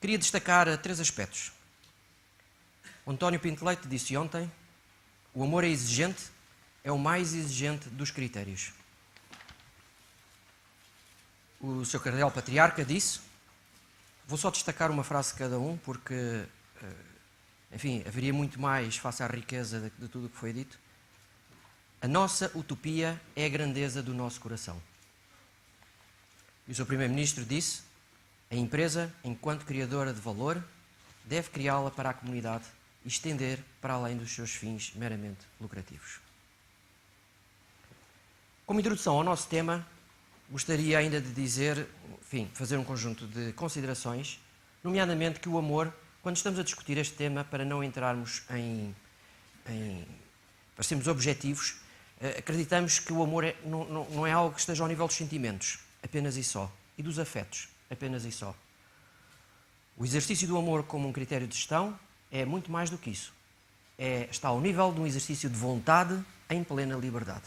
Queria destacar 3 aspectos. O António Pinto Leite disse ontem: o amor é exigente, é o mais exigente dos critérios. O Sr. Cardeal Patriarca disse, vou só destacar uma frase de cada um, porque, enfim, haveria muito mais face à riqueza de tudo o que foi dito. A nossa utopia é a grandeza do nosso coração. E o Sr. Primeiro-Ministro disse, a empresa, enquanto criadora de valor, deve criá-la para a comunidade e estender para além dos seus fins meramente lucrativos. Como introdução ao nosso tema, gostaria ainda de dizer, enfim, fazer um conjunto de considerações, nomeadamente que o amor, quando estamos a discutir este tema, para não entrarmos para sermos objetivos, acreditamos que o amor não é algo que esteja ao nível dos sentimentos, apenas e só, e dos afetos, apenas e só. O exercício do amor como um critério de gestão é muito mais do que isso. Está ao nível de um exercício de vontade em plena liberdade.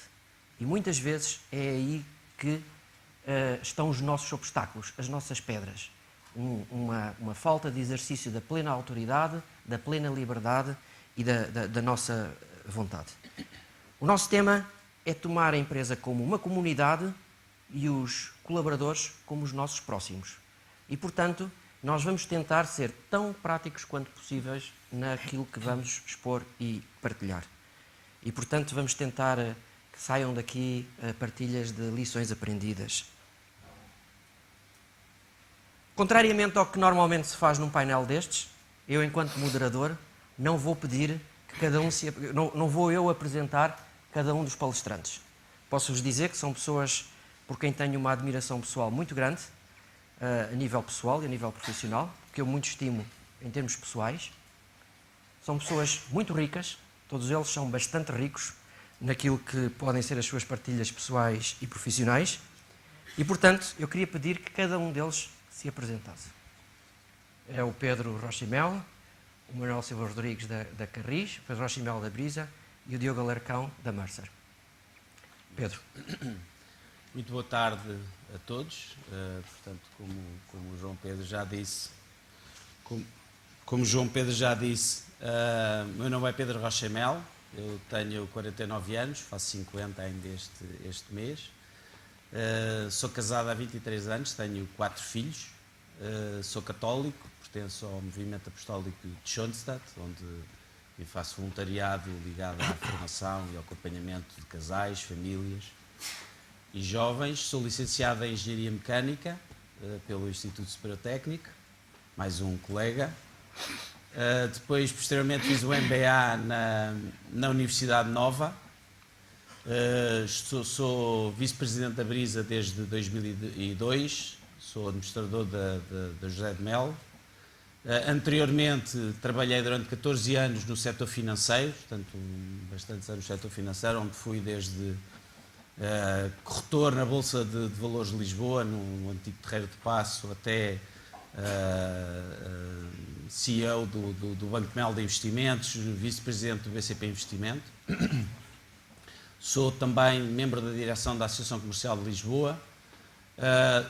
E muitas vezes é aí que estão os nossos obstáculos, as nossas pedras. Uma falta de exercício da plena autoridade, da plena liberdade e da nossa vontade. O nosso tema é tomar a empresa como uma comunidade e os colaboradores como os nossos próximos. E, portanto, nós vamos tentar ser tão práticos quanto possíveis naquilo que vamos expor e partilhar. E, portanto, vamos tentar que saiam daqui partilhas de lições aprendidas. Contrariamente ao que normalmente se faz num painel destes, eu, enquanto moderador, não vou pedir que cada um não vou eu apresentar cada um dos palestrantes. Posso-vos dizer que são pessoas por quem tenho uma admiração pessoal muito grande, a nível pessoal e a nível profissional, que eu muito estimo em termos pessoais. São pessoas muito ricas, todos eles são bastante ricos naquilo que podem ser as suas partilhas pessoais e profissionais. E, portanto, eu queria pedir que cada um deles se apresentasse. É o Pedro Rochimel, o Manuel Silva Rodrigues da Carris, o Pedro Rochimel da Brisa e o Diogo Alarcão da Mercer. Pedro. Muito boa tarde a todos. Portanto, como o João Pedro já disse, meu nome é Pedro Rochimel, eu tenho 49 anos, faço 50 ainda este mês. Sou casado há 23 anos, tenho 4 filhos, sou católico, pertenço ao movimento apostólico de Schoenstatt, onde faço voluntariado ligado à formação e ao acompanhamento de casais, famílias e jovens. Sou licenciado em Engenharia Mecânica pelo Instituto Superior Técnico, mais um colega. Depois, posteriormente, fiz o MBA na Universidade Nova. Sou vice-presidente da Brisa desde 2002, sou administrador da José de Mel. Anteriormente, trabalhei durante 14 anos no setor financeiro, portanto, bastantes anos no setor financeiro, onde fui desde corretor na Bolsa de Valores de Lisboa, no antigo Terreiro de Paço, até CEO do Banco Mel de Investimentos, vice-presidente do BCP Investimento. Sou também membro da direção da Associação Comercial de Lisboa,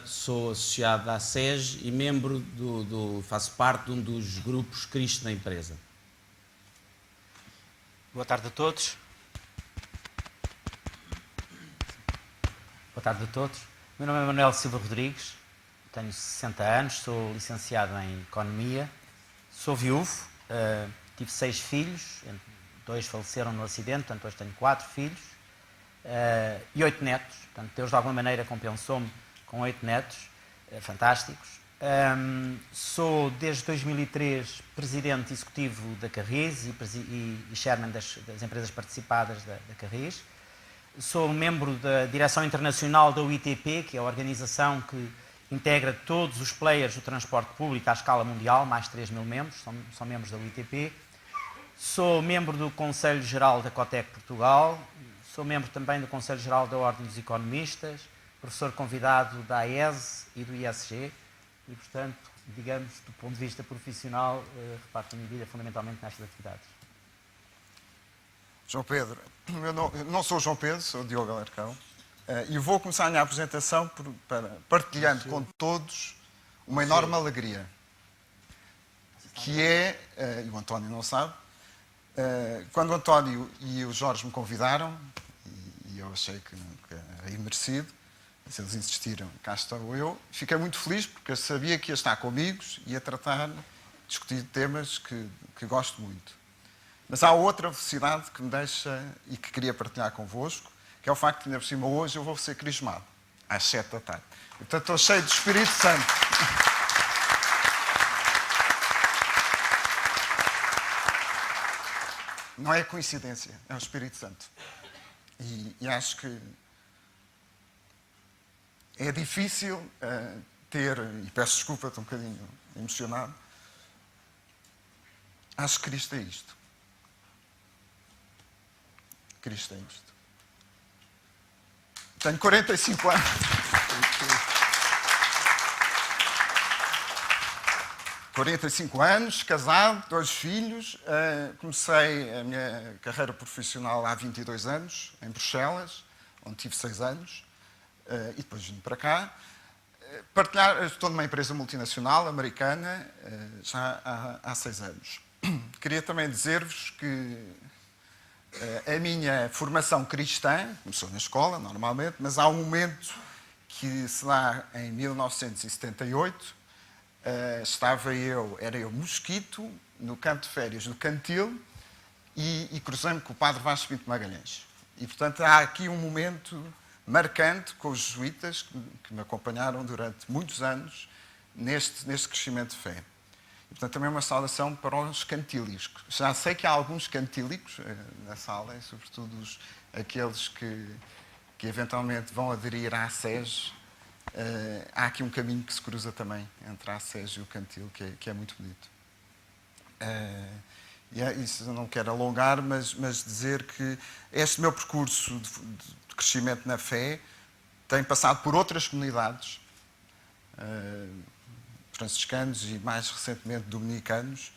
sou associado da ASES e membro faço parte de um dos grupos Cristo na empresa. Boa tarde a todos. Boa tarde a todos. Meu nome é Manuel Silva Rodrigues, tenho 60 anos, sou licenciado em Economia, sou viúvo, tive 6 filhos, 2 faleceram no acidente, portanto hoje tenho 4 filhos e 8 netos, portanto Deus de alguma maneira compensou-me com 8 netos fantásticos. Sou desde 2003 presidente executivo da Carris e chairman das empresas participadas da Carris. Sou membro da direção internacional da UITP, que é a organização que integra todos os players do transporte público à escala mundial, mais de 3 mil membros, são membros da UITP. Sou membro do Conselho Geral da Cotec Portugal, sou membro também do Conselho Geral da Ordem dos Economistas, professor convidado da AES e do ISG e, portanto, digamos, do ponto de vista profissional, reparto a minha vida fundamentalmente nestas atividades. João Pedro, eu não sou o João Pedro, sou o Diogo Alarcão e vou começar a minha apresentação partilhando com todos uma enorme alegria. que é, e o António não sabe, quando o António e o Jorge me convidaram, e eu achei que era imerecido, se eles insistiram, cá estou eu, fiquei muito feliz porque eu sabia que ia estar com amigos e ia tratar, discutir temas que gosto muito. Mas há outra velocidade que me deixa e que queria partilhar convosco, que é o facto de, ainda por cima, hoje eu vou ser crismado, às 7 da tarde. Portanto, estou cheio de Espírito Santo. Não é coincidência, é o Espírito Santo. E acho que é difícil ter, e peço desculpa, estou um bocadinho emocionado, acho que Cristo é isto. Cristo é isto. Tenho 45 anos. 45 anos, casado, 2 filhos. Comecei a minha carreira profissional há 22 anos, em Bruxelas, onde tive 6 anos. E depois vim para cá. Estou numa empresa multinacional americana já há 6 anos. Queria também dizer-vos que a minha formação cristã começou na escola, normalmente, mas há um momento que se dá em 1978. Era eu mosquito, no campo de férias do Cantil, e cruzei-me com o padre Vasco Pinto Magalhães. E, portanto, há aqui um momento marcante com os jesuítas que me acompanharam durante muitos anos neste crescimento de fé. E, portanto, também uma saudação para os cantílicos. Já sei que há alguns cantílicos na sala, e sobretudo aqueles que eventualmente vão aderir à SES. Há aqui um caminho que se cruza também entre a SES e o Cantil, que é muito bonito. Isso eu não quero alongar, mas dizer que este meu percurso de crescimento na fé tem passado por outras comunidades, franciscanos e mais recentemente dominicanos,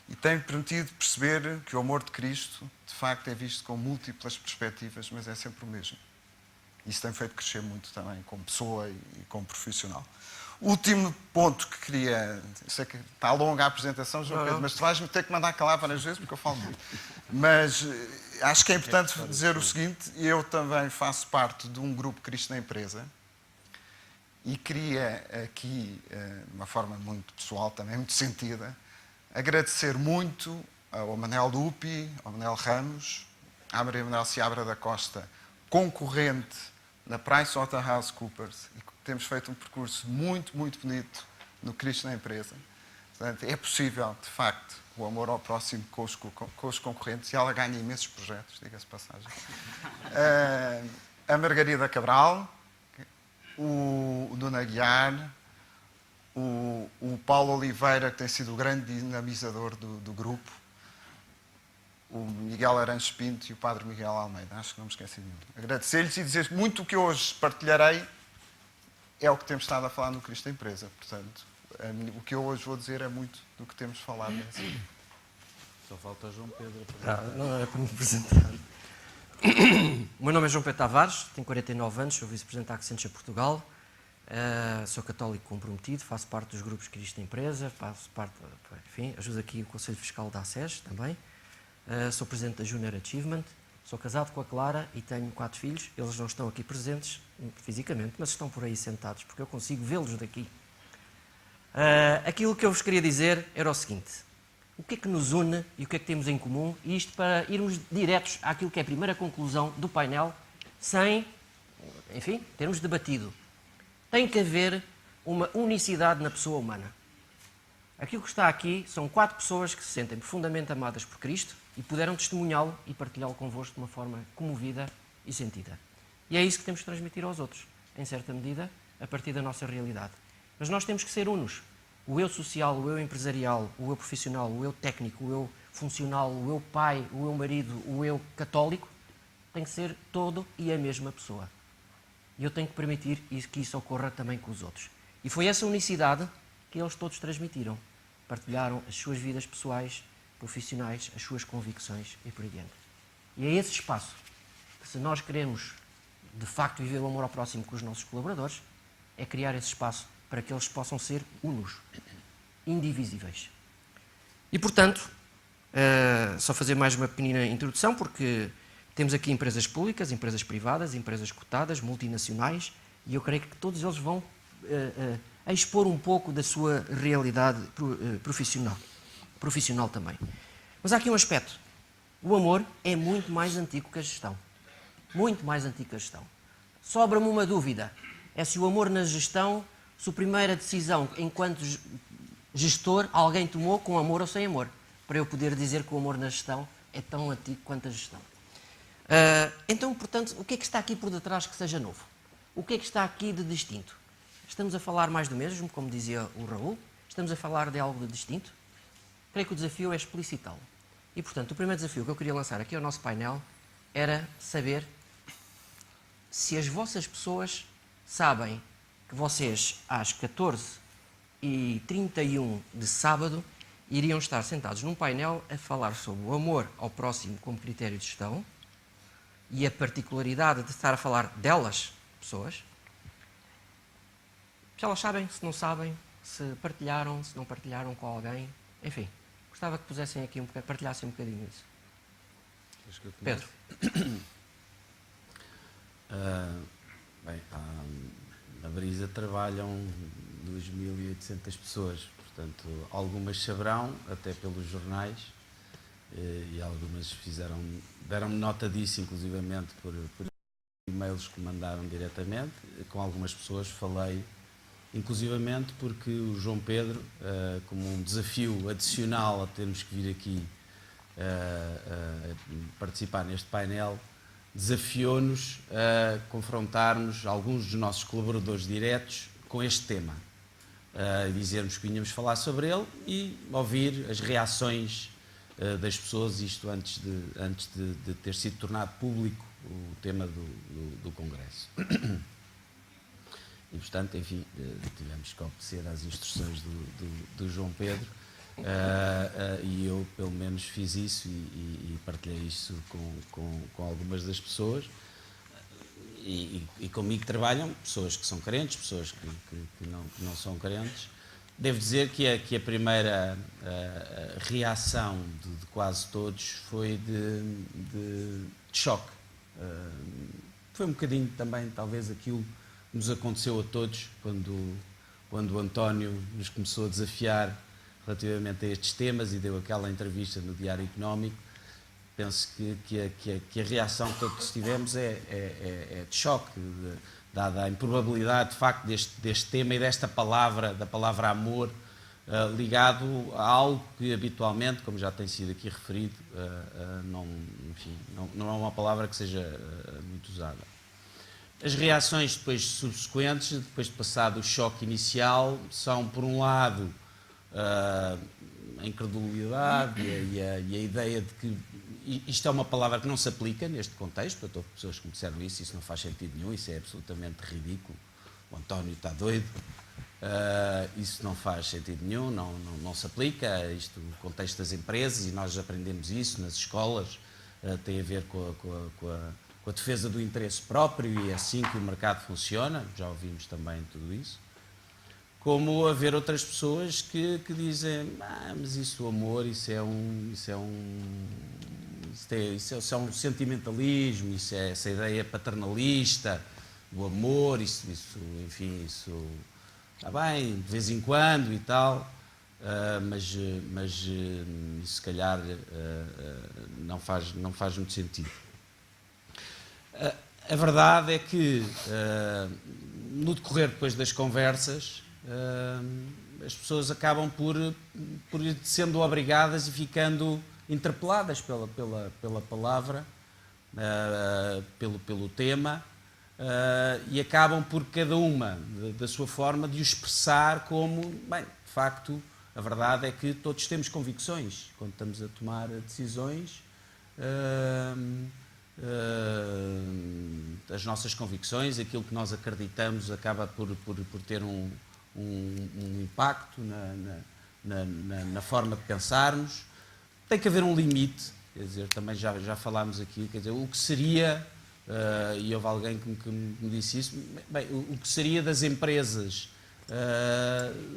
e tem permitido perceber que o amor de Cristo de facto é visto com múltiplas perspectivas, mas é sempre o mesmo. Isso tem feito crescer muito também como pessoa e como profissional. Último ponto que queria... Sei que está longa a apresentação, João Pedro, mas tu vais-me ter que mandar calar várias vezes porque eu falo muito. Mas acho que é importante dizer o seguinte: eu também faço parte de um grupo Cristo na Empresa e queria aqui, de uma forma muito pessoal, também muito sentida, agradecer muito ao Manel Lupi, ao Manel Ramos, à Maria Manuel Seabra da Costa, concorrente na PricewaterhouseCoopers, e temos feito um percurso muito, muito bonito no Cristo na Empresa. Portanto, é possível, de facto, o amor ao próximo com os concorrentes, e ela ganha imensos projetos, diga-se de passagem. A Margarida Cabral, o Nuno Aguiar, o Paulo Oliveira, que tem sido o grande dinamizador do grupo, o Miguel Arantes Pinto e o Padre Miguel Almeida. Acho que não me esqueci de nenhum. Agradecer-lhes e dizer muito o que hoje partilharei é o que temos estado a falar no Cristo da Empresa. Portanto, o que eu hoje vou dizer é muito do que temos falado. Só falta o João Pedro. Não era para me apresentar. O meu nome é João Pedro Tavares, tenho 49 anos, sou vice-presidente da Accenture Portugal, sou católico comprometido, faço parte dos grupos Cristo da Empresa, ajudo aqui o Conselho Fiscal da ACES também. Sou presidente da Junior Achievement, sou casado com a Clara e tenho 4 filhos. Eles não estão aqui presentes fisicamente, mas estão por aí sentados, porque eu consigo vê-los daqui. Aquilo que eu vos queria dizer era o seguinte: o que é que nos une e o que é que temos em comum? E isto para irmos diretos àquilo que é a primeira conclusão do painel, sem, enfim, termos debatido. Tem que haver uma unicidade na pessoa humana. Aquilo que está aqui são 4 pessoas que se sentem profundamente amadas por Cristo e puderam testemunhá-lo e partilhá-lo convosco de uma forma comovida e sentida. E é isso que temos de transmitir aos outros, em certa medida, a partir da nossa realidade. Mas nós temos que ser unos. O eu social, o eu empresarial, o eu profissional, o eu técnico, o eu funcional, o eu pai, o eu marido, o eu católico, tem que ser todo e a mesma pessoa. E eu tenho que permitir que isso ocorra também com os outros. E foi essa unicidade que eles todos transmitiram. Partilharam as suas vidas pessoais, profissionais, as suas convicções e por aí diante. E é esse espaço que, se nós queremos de facto viver o amor ao próximo com os nossos colaboradores, é criar esse espaço para que eles possam ser unos, indivisíveis. E, portanto, só fazer mais uma pequenina introdução, porque temos aqui empresas públicas, empresas privadas, empresas cotadas, multinacionais, e eu creio que todos eles vão expor um pouco da sua realidade profissional também. Mas há aqui um aspecto. O amor é muito mais antigo que a gestão. Muito mais antigo que a gestão. Sobra-me uma dúvida. É se o amor na gestão, se a primeira decisão, enquanto gestor, alguém tomou com amor ou sem amor, para eu poder dizer que o amor na gestão é tão antigo quanto a gestão. Então, portanto, o que é que está aqui por detrás que seja novo? O que é que está aqui de distinto? Estamos a falar mais do mesmo, como dizia o Raul? Estamos a falar de algo de distinto? Creio que o desafio é explicitá-lo. E, portanto, o primeiro desafio que eu queria lançar aqui ao nosso painel era saber se as vossas pessoas sabem que vocês, às 14h31 de sábado, iriam estar sentados num painel a falar sobre o amor ao próximo como critério de gestão e a particularidade de estar a falar delas, pessoas. Se elas sabem, se não sabem, se partilharam, se não partilharam com alguém, enfim, gostava que pusessem aqui partilhassem um bocadinho isso. Pedro. Bem, na Brisa trabalham 2.800 pessoas, portanto, algumas saberão, até pelos jornais, e algumas deram-me nota disso, inclusivamente por e-mails que mandaram diretamente. Com algumas pessoas falei, inclusivamente porque o João Pedro, como um desafio adicional a termos que vir aqui participar neste painel, desafiou-nos a confrontarmos alguns dos nossos colaboradores diretos com este tema, dizermos que vinhamos falar sobre ele e ouvir as reações das pessoas, isto antes de ter sido tornado público o tema do Congresso. E, portanto, enfim, tivemos que obedecer às instruções do João Pedro, e eu, pelo menos, fiz isso e partilhei isso com algumas das pessoas. E comigo trabalham pessoas que são crentes, pessoas que não são crentes. Devo dizer que a primeira reação de quase todos foi de choque. Foi um bocadinho também, talvez, aquilo que nos aconteceu a todos quando o António nos começou a desafiar relativamente a estes temas e deu aquela entrevista no Diário Económico. Penso que a reação que todos tivemos é de choque, dada a improbabilidade, de facto, deste tema e desta palavra, da palavra amor, ligado a algo que habitualmente, como já tem sido aqui referido, não é uma palavra que seja muito usada. As reações depois subsequentes, depois de passado o choque inicial, são, por um lado, a incredulidade e a ideia de que isto é uma palavra que não se aplica neste contexto. Houve pessoas que me disseram isso não faz sentido nenhum, isso é absolutamente ridículo, o António está doido, isso não faz sentido nenhum, não se aplica, isto, o contexto das empresas, e nós aprendemos isso nas escolas, tem a ver com a defesa do interesse próprio e é assim que o mercado funciona, já ouvimos também tudo isso. Como haver outras pessoas que dizem, mas isso, o amor, isso é um sentimentalismo, isso é essa ideia paternalista, o amor, isso está bem, de vez em quando e tal, mas isso se calhar não faz muito sentido. A verdade é que, no decorrer depois das conversas, as pessoas acabam por sendo obrigadas e ficando interpeladas pela palavra, pelo tema, e acabam por cada uma, da sua forma, de o expressar como, bem, de facto, a verdade é que todos temos convicções quando estamos a tomar decisões. As nossas convicções, aquilo que nós acreditamos, acaba por ter um impacto na forma de pensarmos. Tem que haver um limite, quer dizer, também já falámos aqui, quer dizer, o que seria, e houve alguém que me disse isso, bem, o que seria das empresas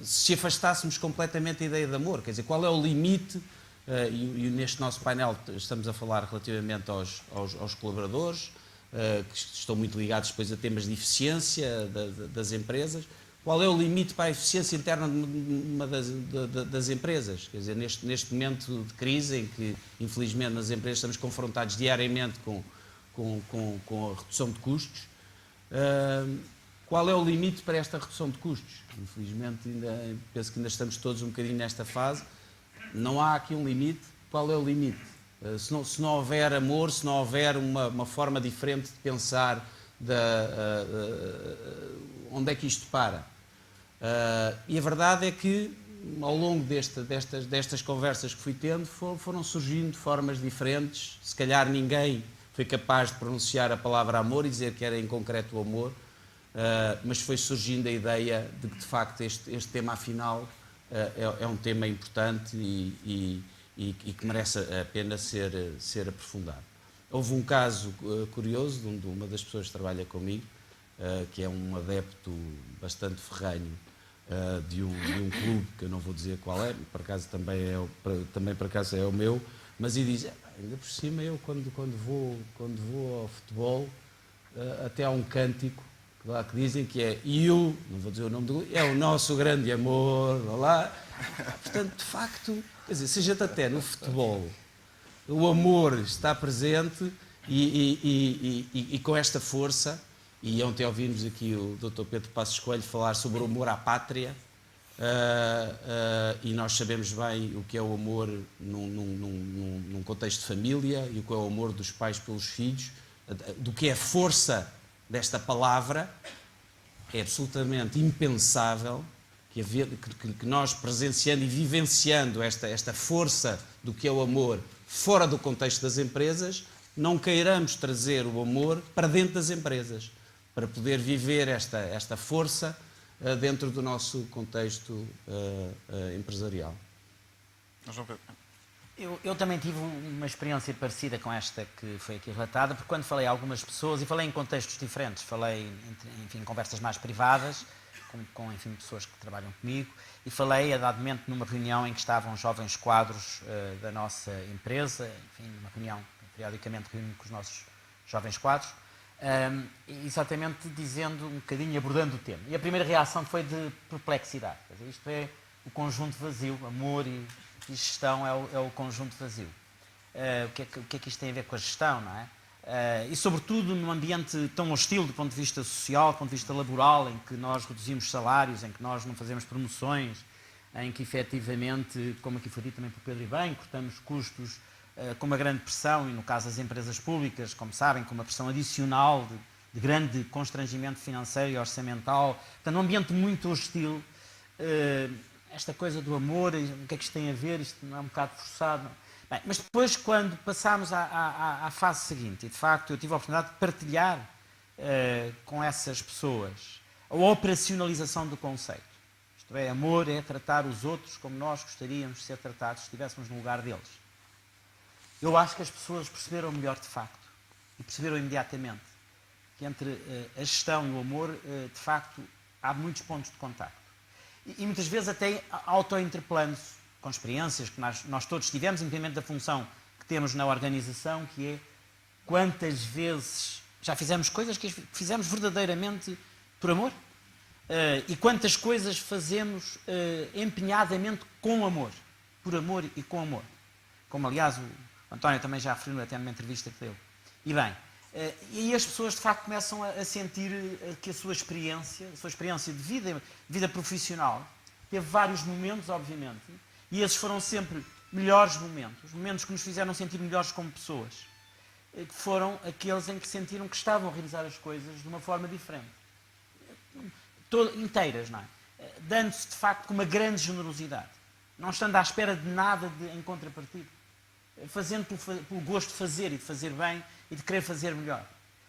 se afastássemos completamente a ideia de amor. Quer dizer, qual é o limite? E neste nosso painel estamos a falar relativamente aos colaboradores, que estão muito ligados depois a temas de eficiência das empresas. Qual é o limite para a eficiência interna das empresas? Quer dizer, neste momento de crise, em que, infelizmente, nas empresas estamos confrontados diariamente com a redução de custos, qual é o limite para esta redução de custos? Infelizmente, penso que ainda estamos todos um bocadinho nesta fase. Não há aqui um limite. Qual é o limite? Se não houver amor, se não houver uma forma diferente de pensar onde é que isto para? E a verdade é que, ao longo destas conversas que fui tendo, foram surgindo formas diferentes. Se calhar ninguém foi capaz de pronunciar a palavra amor e dizer que era em concreto o amor, mas foi surgindo a ideia de que, de facto, este tema, afinal, é um tema importante e que merece a pena ser aprofundado. Houve um caso curioso de uma das pessoas que trabalha comigo, que é um adepto bastante ferrenho de um clube, que eu não vou dizer qual é, por acaso também por acaso é o meu, mas ele diz, ainda por cima eu quando vou ao futebol, até há um cântico lá que dizem que é eu, não vou dizer o nome do clube, é o nosso grande amor, lá. Portanto, de facto, quer dizer, se a gente até no futebol o amor está presente e com esta força. E ontem ouvimos aqui o Dr. Pedro Passos Coelho falar sobre o amor à pátria, e nós sabemos bem o que é o amor num contexto de família e o que é o amor dos pais pelos filhos, do que é a força desta palavra. É absolutamente impensável que nós, presenciando e vivenciando esta força do que é o amor fora do contexto das empresas, não queiramos trazer o amor para dentro das empresas, para poder viver esta força dentro do nosso contexto empresarial. Eu também tive uma experiência parecida com esta que foi aqui relatada, porque quando falei a algumas pessoas, e falei em contextos diferentes, falei em conversas mais privadas, com pessoas que trabalham comigo, e falei, a dado momento, numa reunião em que estavam jovens quadros da nossa empresa, numa reunião, periodicamente reúno com os nossos jovens quadros, exatamente dizendo, um bocadinho abordando o tema. E a primeira reação foi de perplexidade. Quer dizer, isto é o conjunto vazio, amor e gestão é o conjunto vazio. O que é que isto tem a ver com a gestão, não é? E sobretudo num ambiente tão hostil do ponto de vista social, do ponto de vista laboral, em que nós reduzimos salários, em que nós não fazemos promoções, em que efetivamente, como aqui foi dito também por Pedro e bem, cortamos custos com uma grande pressão, e no caso das empresas públicas, como sabem, com uma pressão adicional de grande constrangimento financeiro e orçamental. Portanto, num ambiente muito hostil, esta coisa do amor, o que é que isto tem a ver? Isto não é um bocado forçado? Bem, mas depois, quando passámos à fase seguinte, e de facto eu tive a oportunidade de partilhar com essas pessoas a operacionalização do conceito. Isto é, amor é tratar os outros como nós gostaríamos de ser tratados se estivéssemos no lugar deles. Eu acho que as pessoas perceberam melhor de facto, e perceberam imediatamente, que entre a gestão e o amor, de facto, há muitos pontos de contacto. E muitas vezes até auto-interpelando-se com experiências que nós todos tivemos, independente da função que temos na organização, que é quantas vezes já fizemos coisas que fizemos verdadeiramente por amor, e quantas coisas fazemos empenhadamente com amor, por amor e com amor. Como, aliás, o António também já referiu até numa entrevista que deu. E bem, e as pessoas de facto começam a sentir que a sua experiência de vida profissional, teve vários momentos, obviamente, e esses foram sempre melhores momentos que nos fizeram sentir melhores como pessoas, que foram aqueles em que sentiram que estavam a realizar as coisas de uma forma diferente. Inteiras, não é? Dando-se de facto com uma grande generosidade, não estando à espera de nada em contrapartida, fazendo pelo gosto de fazer e de fazer bem e de querer fazer melhor.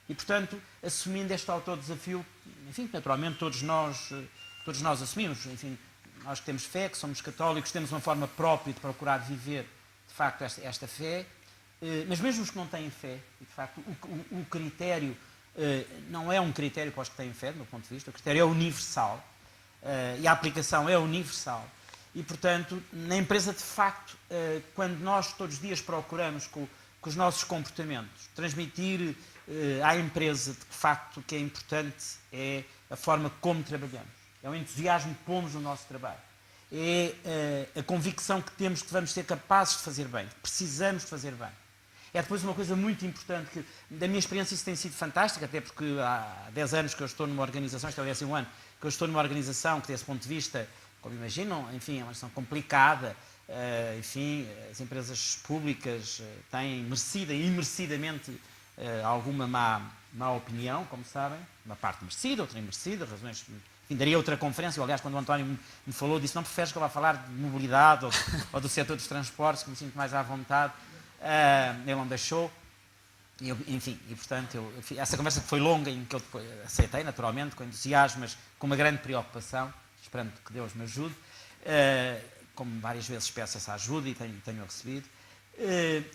E, portanto, assumindo este autodesafio, enfim, naturalmente todos nós assumimos, enfim, nós que temos fé, que somos católicos, temos uma forma própria de procurar viver, de facto, esta fé, mas mesmo os que não têm fé, e, de facto, o critério não é um critério para os que têm fé, do meu ponto de vista, o critério é universal, e a aplicação é universal. E, portanto, na empresa, de facto, quando nós todos os dias procuramos com os nossos comportamentos transmitir à empresa de facto o que é importante é a forma como trabalhamos, é o entusiasmo que pomos no nosso trabalho, é a convicção que temos que vamos ser capazes de fazer bem, que precisamos de fazer bem. É depois uma coisa muito importante, que da minha experiência isso tem sido fantástico, até porque há 10 anos que eu estou numa organização, isto é o 10º ano, que eu estou numa organização que, desse ponto de vista, como imaginam, enfim, é uma questão complicada, enfim, as empresas públicas têm merecida e imerecidamente alguma má opinião, como sabem, uma parte merecida, outra imerecida, razões... Enfim, daria outra conferência, aliás, quando o António me falou, disse, não preferes que eu vá falar de mobilidade ou do setor dos transportes, que me sinto mais à vontade. Ele não deixou, enfim, e portanto, essa conversa que foi longa, em que eu depois aceitei, naturalmente, com entusiasmo, mas com uma grande preocupação, esperando que Deus me ajude, como várias vezes peço essa ajuda e tenho recebido.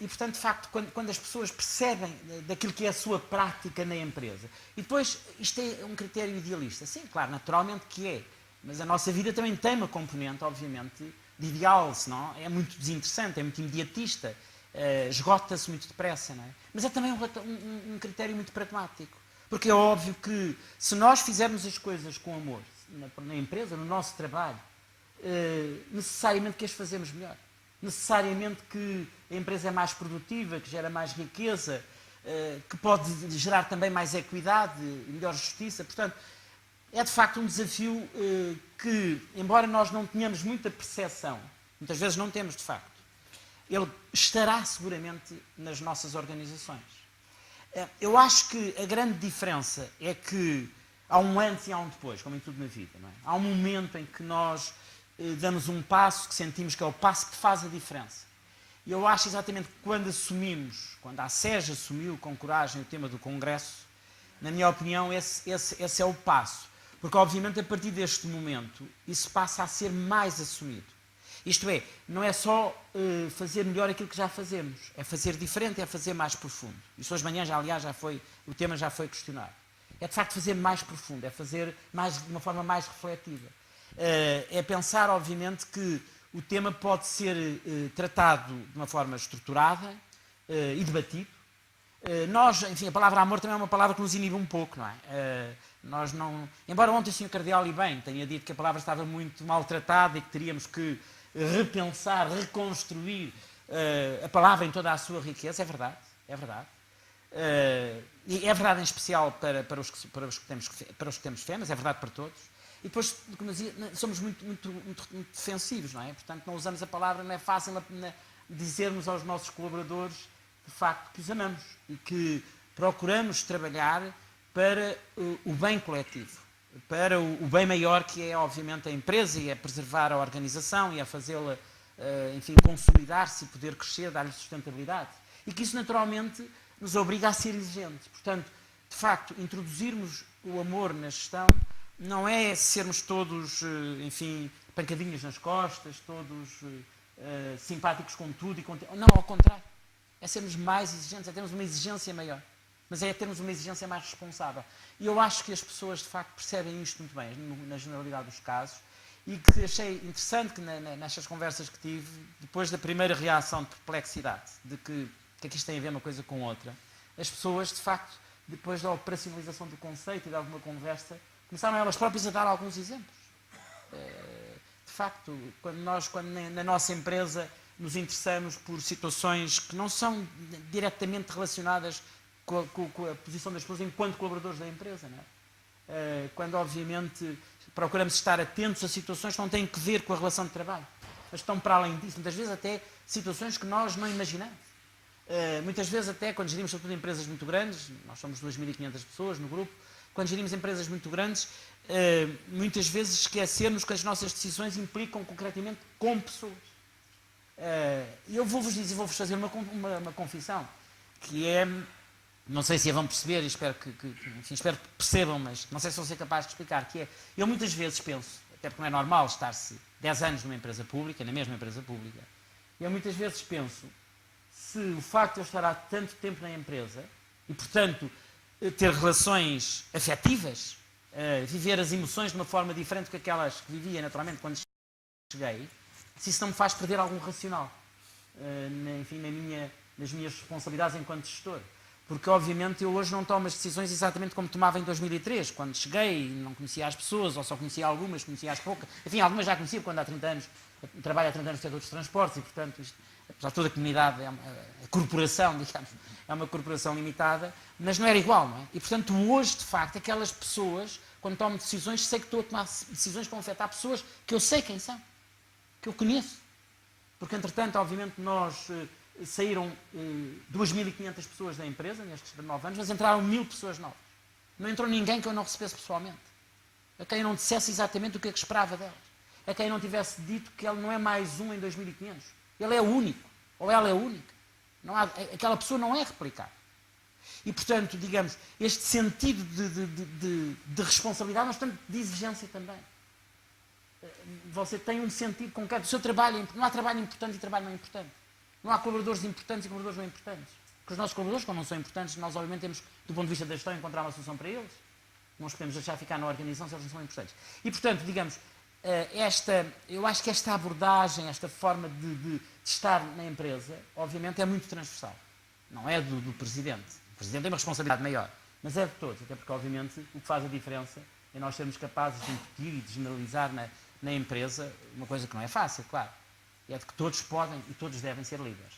E, portanto, de facto, quando as pessoas percebem daquilo que é a sua prática na empresa, e depois, isto é um critério idealista, sim, claro, naturalmente que é, mas a nossa vida também tem uma componente, obviamente, de ideal, senão é muito desinteressante, é muito imediatista, esgota-se muito depressa, não é? Mas é também um critério muito pragmático, porque é óbvio que se nós fizermos as coisas com amor, na empresa, no nosso trabalho, necessariamente que as fazemos melhor. Necessariamente que a empresa é mais produtiva, que gera mais riqueza, que pode gerar também mais equidade e melhor justiça. Portanto, é de facto um desafio que, embora nós não tenhamos muita percepção, muitas vezes não temos de facto, ele estará seguramente nas nossas organizações. Eu acho que a grande diferença é que há um antes e há um depois, como em tudo na vida, não é? Há um momento em que nós damos um passo que sentimos que é o passo que faz a diferença. E eu acho exatamente que quando a SES assumiu com coragem o tema do Congresso, na minha opinião, esse é o passo. Porque, obviamente, a partir deste momento, isso passa a ser mais assumido. Isto é, não é só fazer melhor aquilo que já fazemos, é fazer diferente, é fazer mais profundo. Isso hoje de manhã, aliás, o tema já foi questionado. É, de facto, fazer mais profundo, é fazer de uma forma mais refletiva. É pensar, obviamente, que o tema pode ser tratado de uma forma estruturada e debatido. Enfim, a palavra amor também é uma palavra que nos inibe um pouco, não é? Embora ontem o Sr. Cardeal, e bem, tenha dito que a palavra estava muito maltratada e que teríamos que repensar, reconstruir a palavra em toda a sua riqueza, é verdade, é verdade. E é verdade em especial para os que temos fé, mas é verdade para todos. E depois, como eu dizia, somos muito defensivos, não é? Portanto, não usamos a palavra, não é fácil dizermos aos nossos colaboradores, de facto, que os amamos e que procuramos trabalhar para o bem coletivo, para o bem maior que é, obviamente, a empresa e é preservar a organização e é fazê-la, enfim, consolidar-se e poder crescer, dar-lhe sustentabilidade. E que isso, naturalmente, nos obriga a ser exigentes. Portanto, de facto, introduzirmos o amor na gestão não é sermos todos, enfim, pancadinhas nas costas, todos simpáticos com tudo e com... Não, ao contrário. É sermos mais exigentes, é termos uma exigência maior. Mas é termos uma exigência mais responsável. E eu acho que as pessoas, de facto, percebem isto muito bem, na generalidade dos casos, e que achei interessante que nestas conversas que tive, depois da primeira reação de perplexidade, de que aqui isto tem a ver uma coisa com outra, as pessoas, de facto, depois da operacionalização do conceito e de alguma conversa, começaram elas próprias a dar alguns exemplos. De facto, quando na nossa empresa nos interessamos por situações que não são diretamente relacionadas com a posição das pessoas enquanto colaboradores da empresa, não é? Quando, obviamente, procuramos estar atentos a situações que não têm que ver com a relação de trabalho, mas estão para além disso, muitas vezes até situações que nós não imaginamos. Muitas vezes até, quando gerimos sobretudo empresas muito grandes, nós somos 2.500 pessoas no grupo, quando gerimos empresas muito grandes, muitas vezes esquecermos que as nossas decisões implicam concretamente com pessoas. E eu vou-vos fazer uma confissão, que é, não sei se a vão perceber, e espero que percebam, mas não sei se vou ser capaz de explicar, que é, eu muitas vezes penso, até porque não é normal estar-se 10 anos numa empresa pública, na mesma empresa pública, eu muitas vezes penso, se o facto de eu estar há tanto tempo na empresa, e portanto ter relações afetivas viver as emoções de uma forma diferente do que aquelas que vivia naturalmente quando cheguei, se isso não me faz perder algum racional, enfim, nas minhas responsabilidades enquanto gestor. Porque, obviamente, eu hoje não tomo as decisões exatamente como tomava em 2003, quando cheguei e não conhecia as pessoas, ou só conhecia algumas, conhecia as poucas. Enfim, algumas já conhecia quando há 30 anos, trabalho há 30 anos no setor dos transportes e, portanto, isto, apesar de toda a comunidade, a corporação, digamos, é uma corporação limitada, mas não era igual, não é? E, portanto, hoje, de facto, aquelas pessoas, quando tomo decisões, sei que estou a tomar decisões que vão afetar pessoas que eu sei quem são, que eu conheço. Porque, entretanto, obviamente, nós... saíram 2.500 pessoas da empresa nestes 9 anos, mas entraram 1.000 pessoas novas. Não entrou ninguém que eu não recebesse pessoalmente. A quem eu não dissesse exatamente o que é que esperava delas. A quem eu não tivesse dito que ele não é mais um em 2.500. Ele é o único. Ou ela é a única. Aquela pessoa não é replicada. E, portanto, digamos, este sentido de responsabilidade, mas, portanto, de exigência também. Você tem um sentido concreto. O seu trabalho, não há trabalho importante e trabalho não importante. Não há colaboradores importantes e colaboradores não importantes. Porque os nossos colaboradores, como não são importantes, nós obviamente temos, do ponto de vista da gestão, encontrar uma solução para eles. Não os podemos deixar ficar na organização se eles não são importantes. E, portanto, digamos, eu acho que esta abordagem, esta forma de estar na empresa, obviamente é muito transversal. Não é do Presidente. O Presidente tem uma responsabilidade maior. Mas é de todos. Até porque, obviamente, o que faz a diferença é nós sermos capazes de incutir e de generalizar na empresa uma coisa que não é fácil, claro. É de que todos podem e todos devem ser líderes.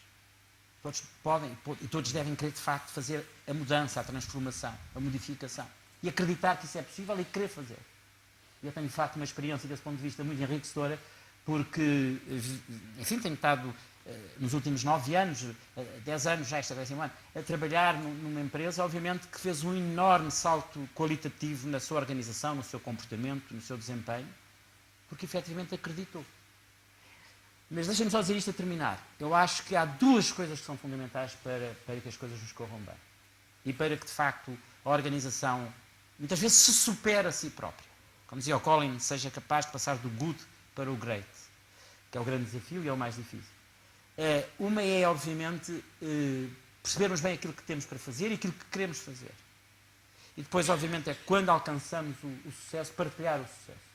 Todos podem e todos devem querer, de facto, fazer a mudança, a transformação, a modificação. E acreditar que isso é possível e querer fazer. Eu tenho, de facto, uma experiência desse ponto de vista muito enriquecedora, porque, enfim, tenho estado nos últimos 9 anos, 10 anos, já este é o 10º ano, a trabalhar numa empresa, obviamente, que fez um enorme salto qualitativo na sua organização, no seu comportamento, no seu desempenho, porque, efetivamente, acreditou. Mas deixem-me só dizer isto a terminar. Eu acho que há 2 coisas que são fundamentais para que as coisas nos corram bem. E para que, de facto, a organização, muitas vezes, se supere a si própria. Como dizia o Colin, seja capaz de passar do good para o great, que é o grande desafio e é o mais difícil. Uma é, obviamente, percebermos bem aquilo que temos para fazer e aquilo que queremos fazer. E depois, obviamente, é quando alcançamos o sucesso, partilhar o sucesso.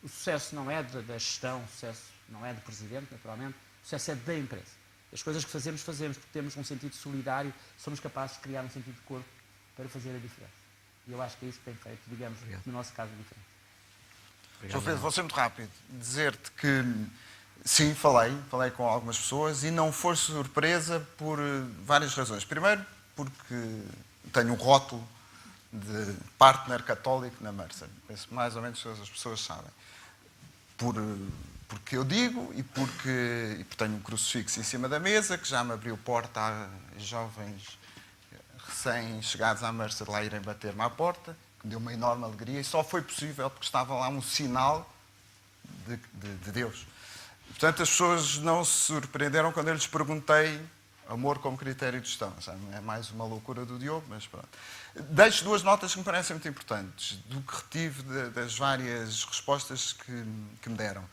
O sucesso não é da gestão, o sucesso não é do Presidente, naturalmente, o sucesso é da empresa. As coisas que fazemos porque temos um sentido solidário, somos capazes de criar um sentido de corpo para fazer a diferença. E eu acho que é isso que tem feito, digamos, no nosso caso, a diferença. João Pedro, vou ser muito rápido. Dizer-te que, sim, falei com algumas pessoas e não foi surpresa por várias razões. Primeiro, porque tenho um rótulo de partner católico na Mercer. Penso que mais ou menos as pessoas sabem. Porque eu digo e porque tenho um crucifixo em cima da mesa que já me abriu porta a jovens recém-chegados à Mercer lá irem bater-me à porta, que me deu uma enorme alegria e só foi possível porque estava lá um sinal de Deus. Portanto, as pessoas não se surpreenderam quando eu lhes perguntei amor como critério de gestão. É mais uma loucura do Diogo, mas pronto. Deixo 2 notas que me parecem muito importantes do que retive das várias respostas que me deram.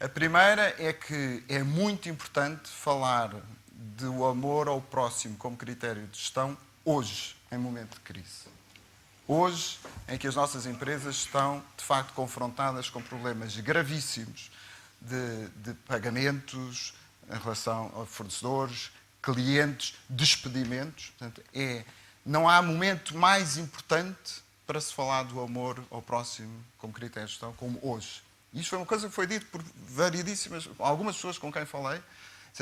A primeira é que é muito importante falar do amor ao próximo como critério de gestão hoje, em momento de crise. Hoje, em que as nossas empresas estão, de facto, confrontadas com problemas gravíssimos de pagamentos em relação a fornecedores, clientes, despedimentos. Portanto, não há momento mais importante para se falar do amor ao próximo como critério de gestão como hoje. Isto foi uma coisa que foi dito por variedíssimas, algumas pessoas com quem falei.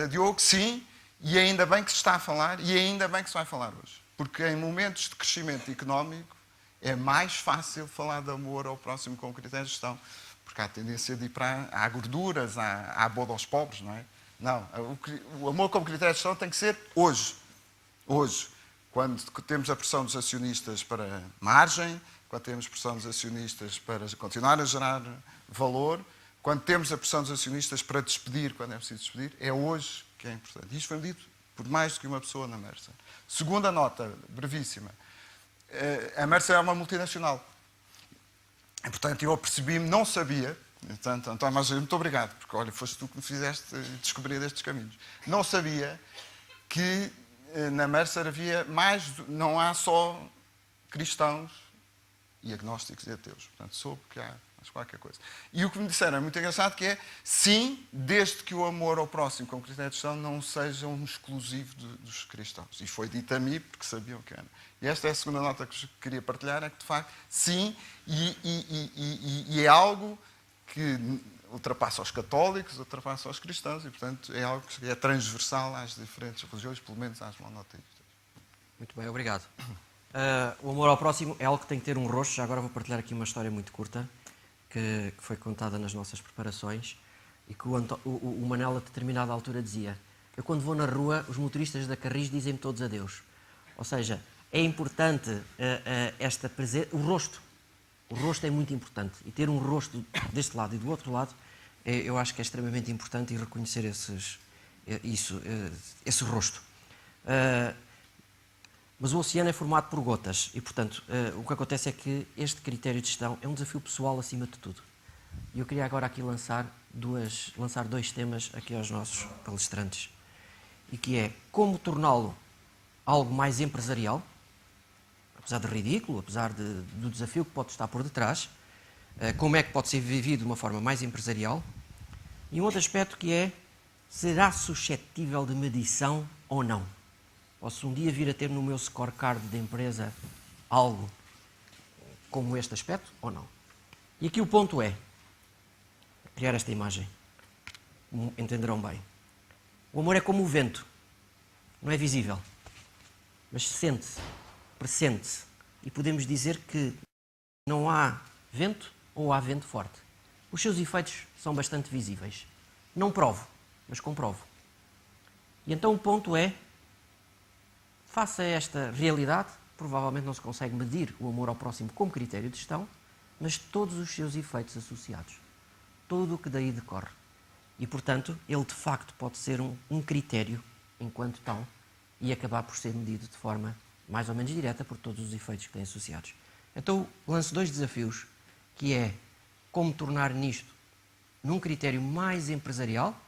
Diogo, sim, e ainda bem que se está a falar, e ainda bem que se vai falar hoje. Porque em momentos de crescimento económico é mais fácil falar de amor ao próximo como critério de gestão. Porque há a tendência de ir há gorduras, há boda aos pobres, não é? Não, o amor como critério de gestão tem que ser hoje. Hoje. Quando temos a pressão dos acionistas para margem, quando temos pressão dos acionistas para continuar a gerar valor, quando temos a pressão dos acionistas para despedir, quando é preciso despedir, é hoje que é importante. Isto foi dito por mais do que uma pessoa na Mercer. Segunda nota, brevíssima. A Mercer é uma multinacional. E, portanto, eu apercebi-me, não sabia, portanto, António, mas muito obrigado, porque, olha, foste tu que me fizeste descobrir estes caminhos. Não sabia que na Mercer havia não há só cristãos e agnósticos e ateus. Portanto, soube que há mais qualquer coisa. E o que me disseram é muito engraçado, que é, sim, desde que o amor ao próximo como critério de gestão não seja um exclusivo dos cristãos. E foi dito a mim, porque sabiam que era. E esta é a segunda nota que queria partilhar, é que, de facto, sim, e é algo que ultrapassa os católicos, ultrapassa os cristãos, e, portanto, é algo que é transversal às diferentes religiões, pelo menos às monoteístas. Muito bem, obrigado. O amor ao próximo é algo que tem que ter um rosto. Já agora vou partilhar aqui uma história muito curta que foi contada nas nossas preparações e que o Manel, a determinada altura, dizia: eu, quando vou na rua, os motoristas da Carris dizem-me todos adeus. Ou seja, é importante esta presença. O rosto é muito importante, e ter um rosto deste lado e do outro lado, eu acho que é extremamente importante, e reconhecer esse rosto. Mas o oceano é formado por gotas e, portanto, o que acontece é que este critério de gestão é um desafio pessoal acima de tudo. E eu queria agora aqui lançar dois temas aqui aos nossos palestrantes, e que é como torná-lo algo mais empresarial, apesar de ridículo, apesar do desafio que pode estar por detrás, como é que pode ser vivido de uma forma mais empresarial, e um outro aspecto que é: será suscetível de medição ou não? Posso um dia vir a ter no meu scorecard da empresa algo como este aspecto ou não? E aqui o ponto é criar esta imagem. Entenderão bem. O amor é como o vento. Não é visível, mas sente-se, pressente-se. E podemos dizer que não há vento ou há vento forte. Os seus efeitos são bastante visíveis. Não provo, mas comprovo. E então o ponto é: face a esta realidade, provavelmente não se consegue medir o amor ao próximo como critério de gestão, mas todos os seus efeitos associados. Tudo o que daí decorre. E, portanto, ele de facto pode ser um critério enquanto tal e acabar por ser medido de forma mais ou menos direta por todos os efeitos que tem associados. Então, lanço dois desafios, que é como tornar nisto num critério mais empresarial,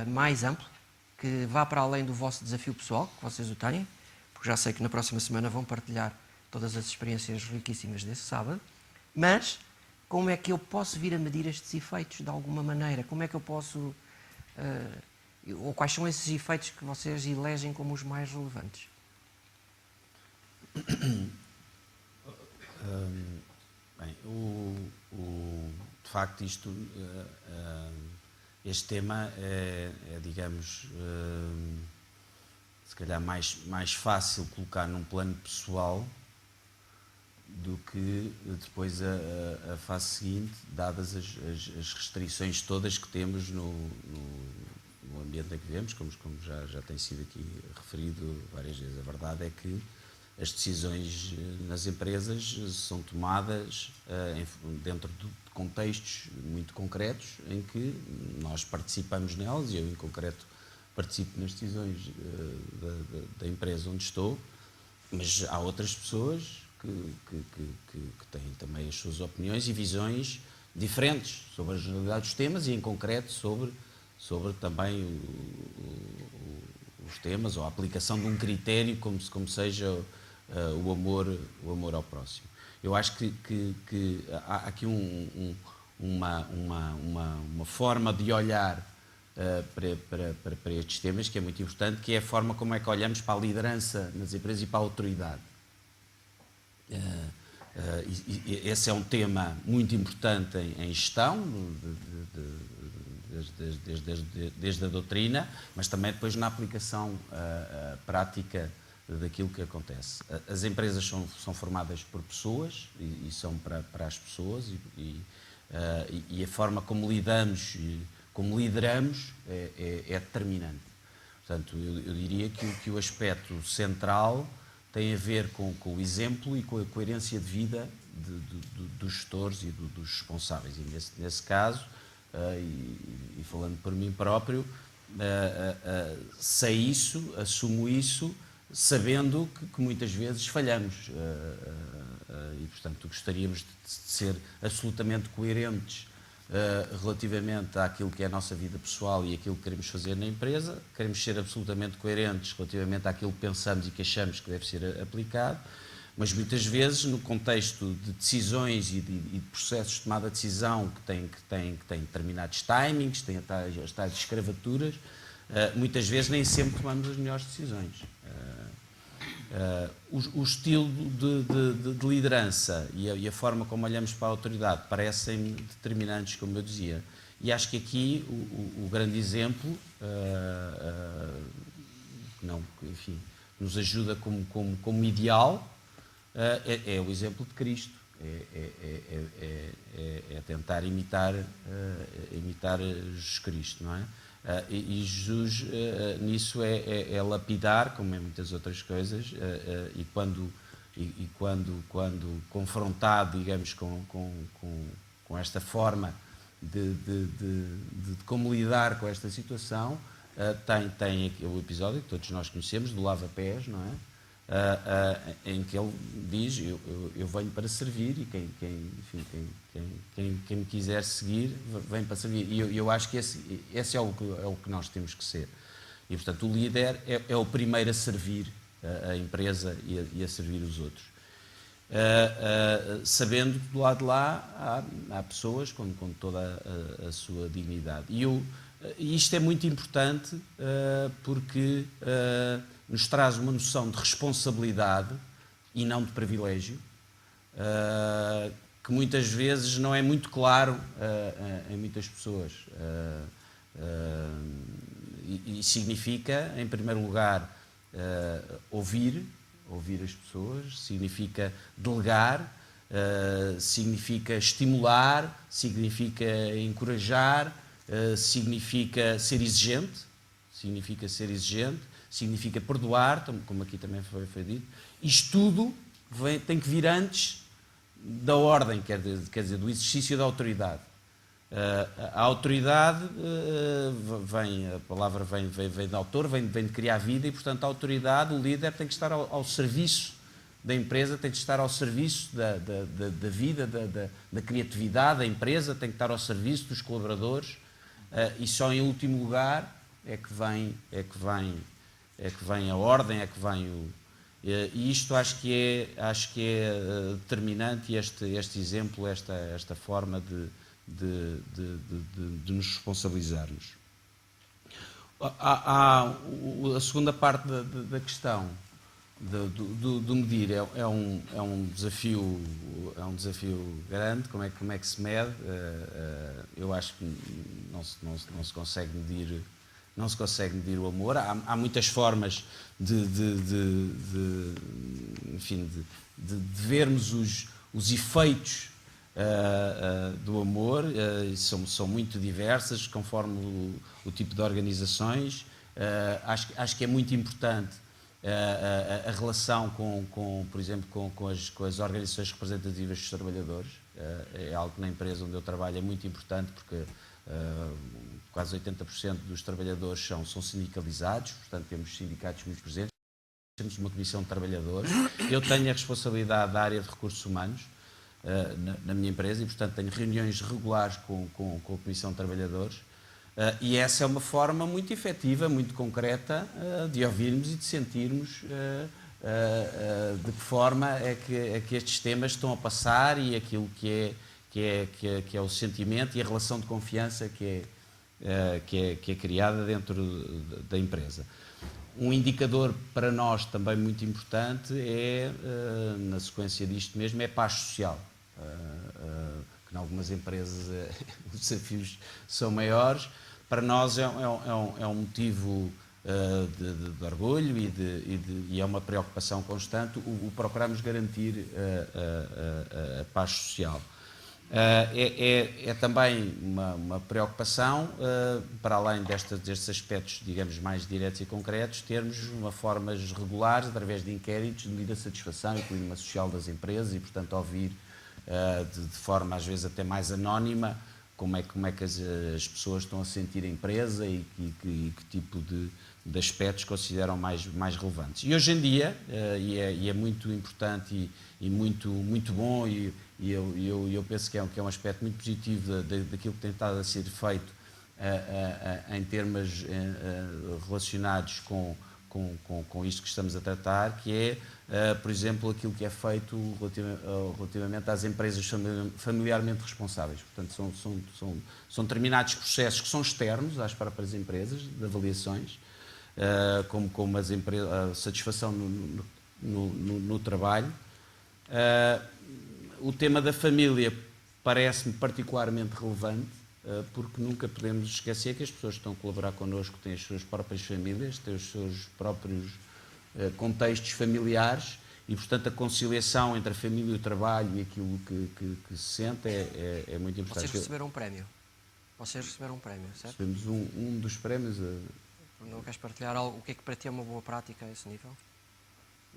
mais amplo, que vá para além do vosso desafio pessoal, que vocês o têm, porque já sei que na próxima semana vão partilhar todas as experiências riquíssimas desse sábado, mas como é que eu posso vir a medir estes efeitos de alguma maneira? Como é que eu posso... ou quais são esses efeitos que vocês elegem como os mais relevantes? Bem, de facto, este tema é digamos, se calhar mais fácil colocar num plano pessoal do que depois a fase seguinte, dadas as restrições todas que temos no ambiente em que vivemos, como já tem sido aqui referido várias vezes. A verdade é que as decisões nas empresas são tomadas dentro de contextos muito concretos em que nós participamos nelas, e eu em concreto participo nas decisões da empresa onde estou, mas há outras pessoas que têm também as suas opiniões e visões diferentes sobre a generalidade dos temas e em concreto sobre também os temas ou a aplicação de um critério como seja o amor ao próximo. Eu acho que há aqui uma forma de olhar para estes temas que é muito importante, que é a forma como é que olhamos para a liderança nas empresas e para a autoridade. Esse é um tema muito importante em gestão, desde a doutrina, mas também depois na aplicação prática daquilo que acontece. As empresas são formadas por pessoas e são para as pessoas, e a forma como lidamos, como lideramos é determinante. Portanto, eu diria que o aspecto central tem a ver com o exemplo e com a coerência de vida dos gestores e dos responsáveis. E nesse caso, e falando por mim próprio, sei isso, assumo isso, sabendo que muitas vezes falhamos. E, portanto, gostaríamos de ser absolutamente coerentes relativamente àquilo que é a nossa vida pessoal e aquilo que queremos fazer na empresa. Queremos ser absolutamente coerentes relativamente àquilo que pensamos e que achamos que deve ser aplicado, Mas muitas vezes, no contexto de decisões e de processos de tomada de decisão que têm determinados timings, têm as tais escravaturas, muitas vezes nem sempre tomamos as melhores decisões. O estilo de liderança e a forma como olhamos para a autoridade parecem determinantes, como eu dizia. E acho que aqui o grande exemplo, enfim, nos ajuda como ideal, é o exemplo de Cristo. É tentar imitar Jesus Cristo, não é? E Jesus nisso é lapidar, como em muitas outras coisas, e quando confrontado, digamos, com esta forma de como lidar com esta situação, tem o episódio que todos nós conhecemos do lava-pés, não é? Em que ele diz, eu venho para servir, e quem me quiser seguir vem para servir. E eu acho que esse é o que nós temos que ser. E, portanto, o líder é o primeiro a servir a empresa e a servir os outros. Sabendo que do lado de lá há pessoas com toda a sua dignidade. E isto é muito importante porque nos traz uma noção de responsabilidade e não de privilégio, que muitas vezes não é muito claro em muitas pessoas. E significa, em primeiro lugar, ouvir as pessoas, significa delegar, significa estimular, significa encorajar, significa ser exigente, significa perdoar, como aqui também foi dito. Isto tudo tem que vir antes da ordem, quer dizer, do exercício da autoridade. A autoridade a palavra vem de autor, vem de criar vida, e, portanto, a autoridade, o líder, tem que estar ao serviço da empresa, tem que estar ao serviço da vida, da criatividade da empresa, tem que estar ao serviço dos colaboradores, e só em último lugar é que vem a ordem, é que vem e isto acho que é determinante, este exemplo, esta forma de nos responsabilizarmos. A segunda parte da questão do medir é um desafio grande. Como é que se mede? Eu acho que não se consegue medir o amor. Há muitas formas de vermos os efeitos do amor, são muito diversas conforme o tipo de organizações. Acho que é muito importante a relação por exemplo, com as organizações representativas dos trabalhadores. É algo que na empresa onde eu trabalho é muito importante, porque quase 80% dos trabalhadores são sindicalizados, portanto temos sindicatos muito presentes, temos uma comissão de trabalhadores. Eu tenho a responsabilidade da área de recursos humanos na minha empresa, e, portanto, tenho reuniões regulares com a comissão de trabalhadores, e essa é uma forma muito efetiva, muito concreta, de ouvirmos e de sentirmos de que forma é que estes temas estão a passar, e aquilo que é o sentimento e a relação de confiança que é criada dentro da empresa. Um indicador para nós também muito importante na sequência disto mesmo, é a paz social, que em algumas empresas os desafios são maiores. Para nós é um motivo de orgulho e é uma preocupação constante o procurarmos garantir a paz social. É também uma preocupação, para além destes aspectos, digamos, mais diretos e concretos, termos formas regulares, através de inquéritos, de medir a satisfação e o clima social das empresas, e, portanto, ouvir de forma às vezes até mais anónima como é que as pessoas estão a sentir a empresa e que tipo de aspectos consideram mais relevantes. E hoje em dia, e é muito importante e muito bom, e eu penso que é um aspecto muito positivo daquilo que tem estado a ser feito em termos relacionados com com isto que estamos a tratar, que é, por exemplo, aquilo que é feito relativamente às empresas familiarmente responsáveis. Portanto, são determinados processos que são externos às próprias empresas, de avaliações, como a satisfação no trabalho. O tema da família parece-me particularmente relevante, porque nunca podemos esquecer que as pessoas que estão a colaborar connosco têm as suas próprias famílias, têm os seus próprios contextos familiares e, portanto, a conciliação entre a família e o trabalho e aquilo que se sente é muito importante. Vocês receberam um prémio. Certo? Recebemos um dos prémios. Não queres partilhar algo? O que é que para ti é uma boa prática a esse nível?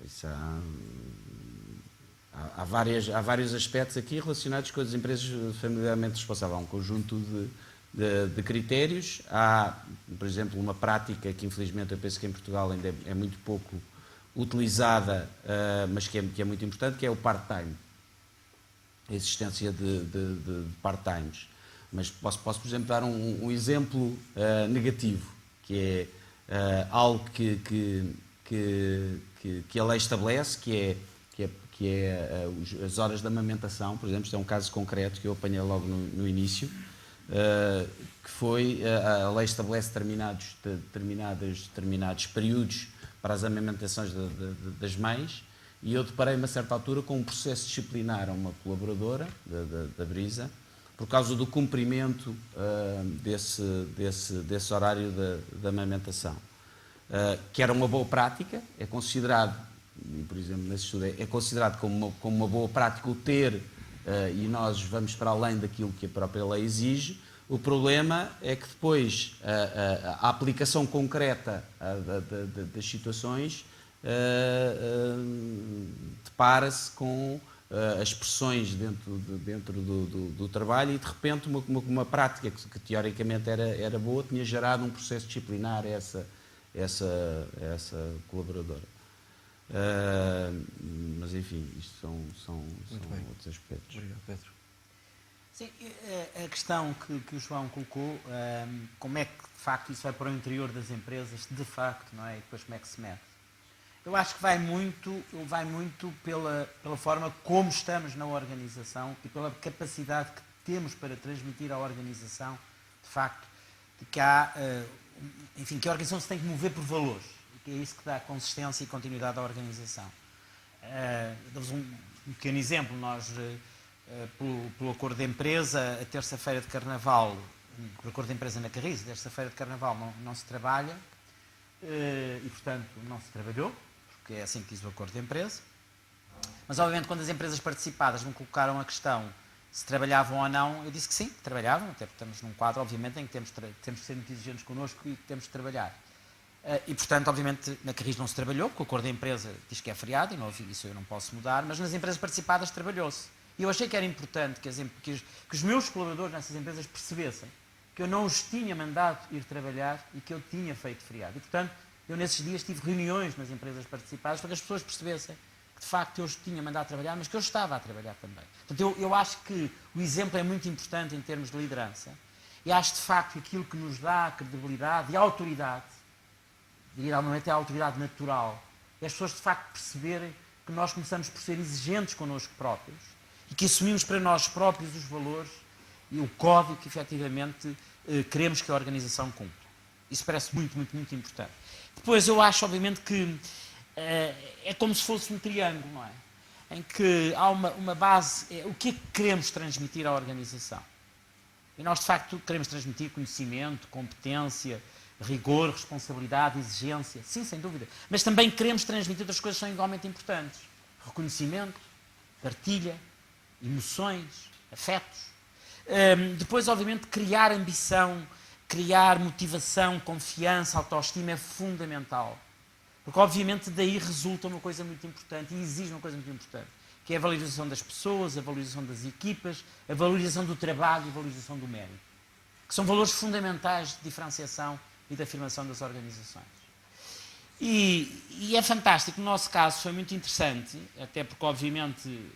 Isso há vários aspectos aqui relacionados com as empresas familiarmente responsáveis. Há um conjunto de critérios. Há, por exemplo, uma prática que, infelizmente, eu penso que em Portugal ainda é muito pouco utilizada, mas que é muito importante, que é o part-time. A existência de part-times. Mas posso, por exemplo, dar um exemplo negativo, que é algo que a lei estabelece, que é as horas de amamentação. Por exemplo, isto é um caso concreto que eu apanhei logo no início, que foi, a lei estabelece determinados períodos para as amamentações das mães, e eu deparei-me a certa altura com um processo disciplinar a uma colaboradora da Brisa, por causa do cumprimento desse horário da amamentação, que era uma boa prática, é considerado, por exemplo, nesse estudo, é considerado como uma boa prática o ter, e nós vamos para além daquilo que a própria lei exige. O problema é que depois a aplicação concreta das situações depara-se com as pressões dentro do trabalho, e de repente uma prática que teoricamente era boa tinha gerado um processo disciplinar a essa colaboradora. Mas enfim, isto são outros aspectos. Obrigado, Pedro. Sim, a questão que o João colocou, como é que de facto isso vai para o interior das empresas, de facto, não é? E depois como é que se mete? Eu acho que vai muito pela forma como estamos na organização e pela capacidade que temos para transmitir à organização, de facto, de que há, enfim, que a organização se tem que mover por valores, e que é isso que dá consistência e continuidade à organização. Damos um pequeno exemplo. Nós, pelo acordo de empresa, a terça-feira de Carnaval, pelo acordo de empresa na Carris, a terça-feira de Carnaval não se trabalha, e portanto não se trabalhou, porque é assim que diz o acordo de empresa. Mas obviamente quando as empresas participadas me colocaram a questão se trabalhavam ou não, eu disse que sim, que trabalhavam, até porque estamos num quadro, obviamente, em que temos que ser muito exigentes connosco e temos de trabalhar. E, portanto, obviamente, na Carris não se trabalhou, porque o acordo da empresa diz que é feriado, e isso eu não posso mudar, mas nas empresas participadas trabalhou-se. E eu achei que era importante que os meus colaboradores nessas empresas percebessem que eu não os tinha mandado ir trabalhar e que eu tinha feito feriado. E, portanto, eu nesses dias tive reuniões nas empresas participadas para que as pessoas percebessem que, de facto, eu os tinha mandado trabalhar, mas que eu estava a trabalhar também. Portanto, eu acho que o exemplo é muito importante em termos de liderança, e acho, de facto, que aquilo que nos dá credibilidade e autoridade, diria normalmente é a autoridade natural, é as pessoas, de facto, perceberem que nós começamos por ser exigentes connosco próprios e que assumimos para nós próprios os valores e o código que, efetivamente, queremos que a organização cumpra. Isso parece muito, muito, muito importante. Depois, eu acho, obviamente, que é como se fosse um triângulo, não é? Em que há uma base, o que é que queremos transmitir à organização? E nós, de facto, queremos transmitir conhecimento, competência, rigor, responsabilidade, exigência. Sim, sem dúvida. Mas também queremos transmitir outras coisas que são igualmente importantes. Reconhecimento, partilha, emoções, afetos. Depois, obviamente, criar ambição, criar motivação, confiança, autoestima é fundamental. Porque, obviamente, daí resulta uma coisa muito importante e exige uma coisa muito importante, que é a valorização das pessoas, a valorização das equipas, a valorização do trabalho e a valorização do mérito, que são valores fundamentais de diferenciação e de afirmação das organizações. E é fantástico. No nosso caso foi muito interessante, até porque, obviamente,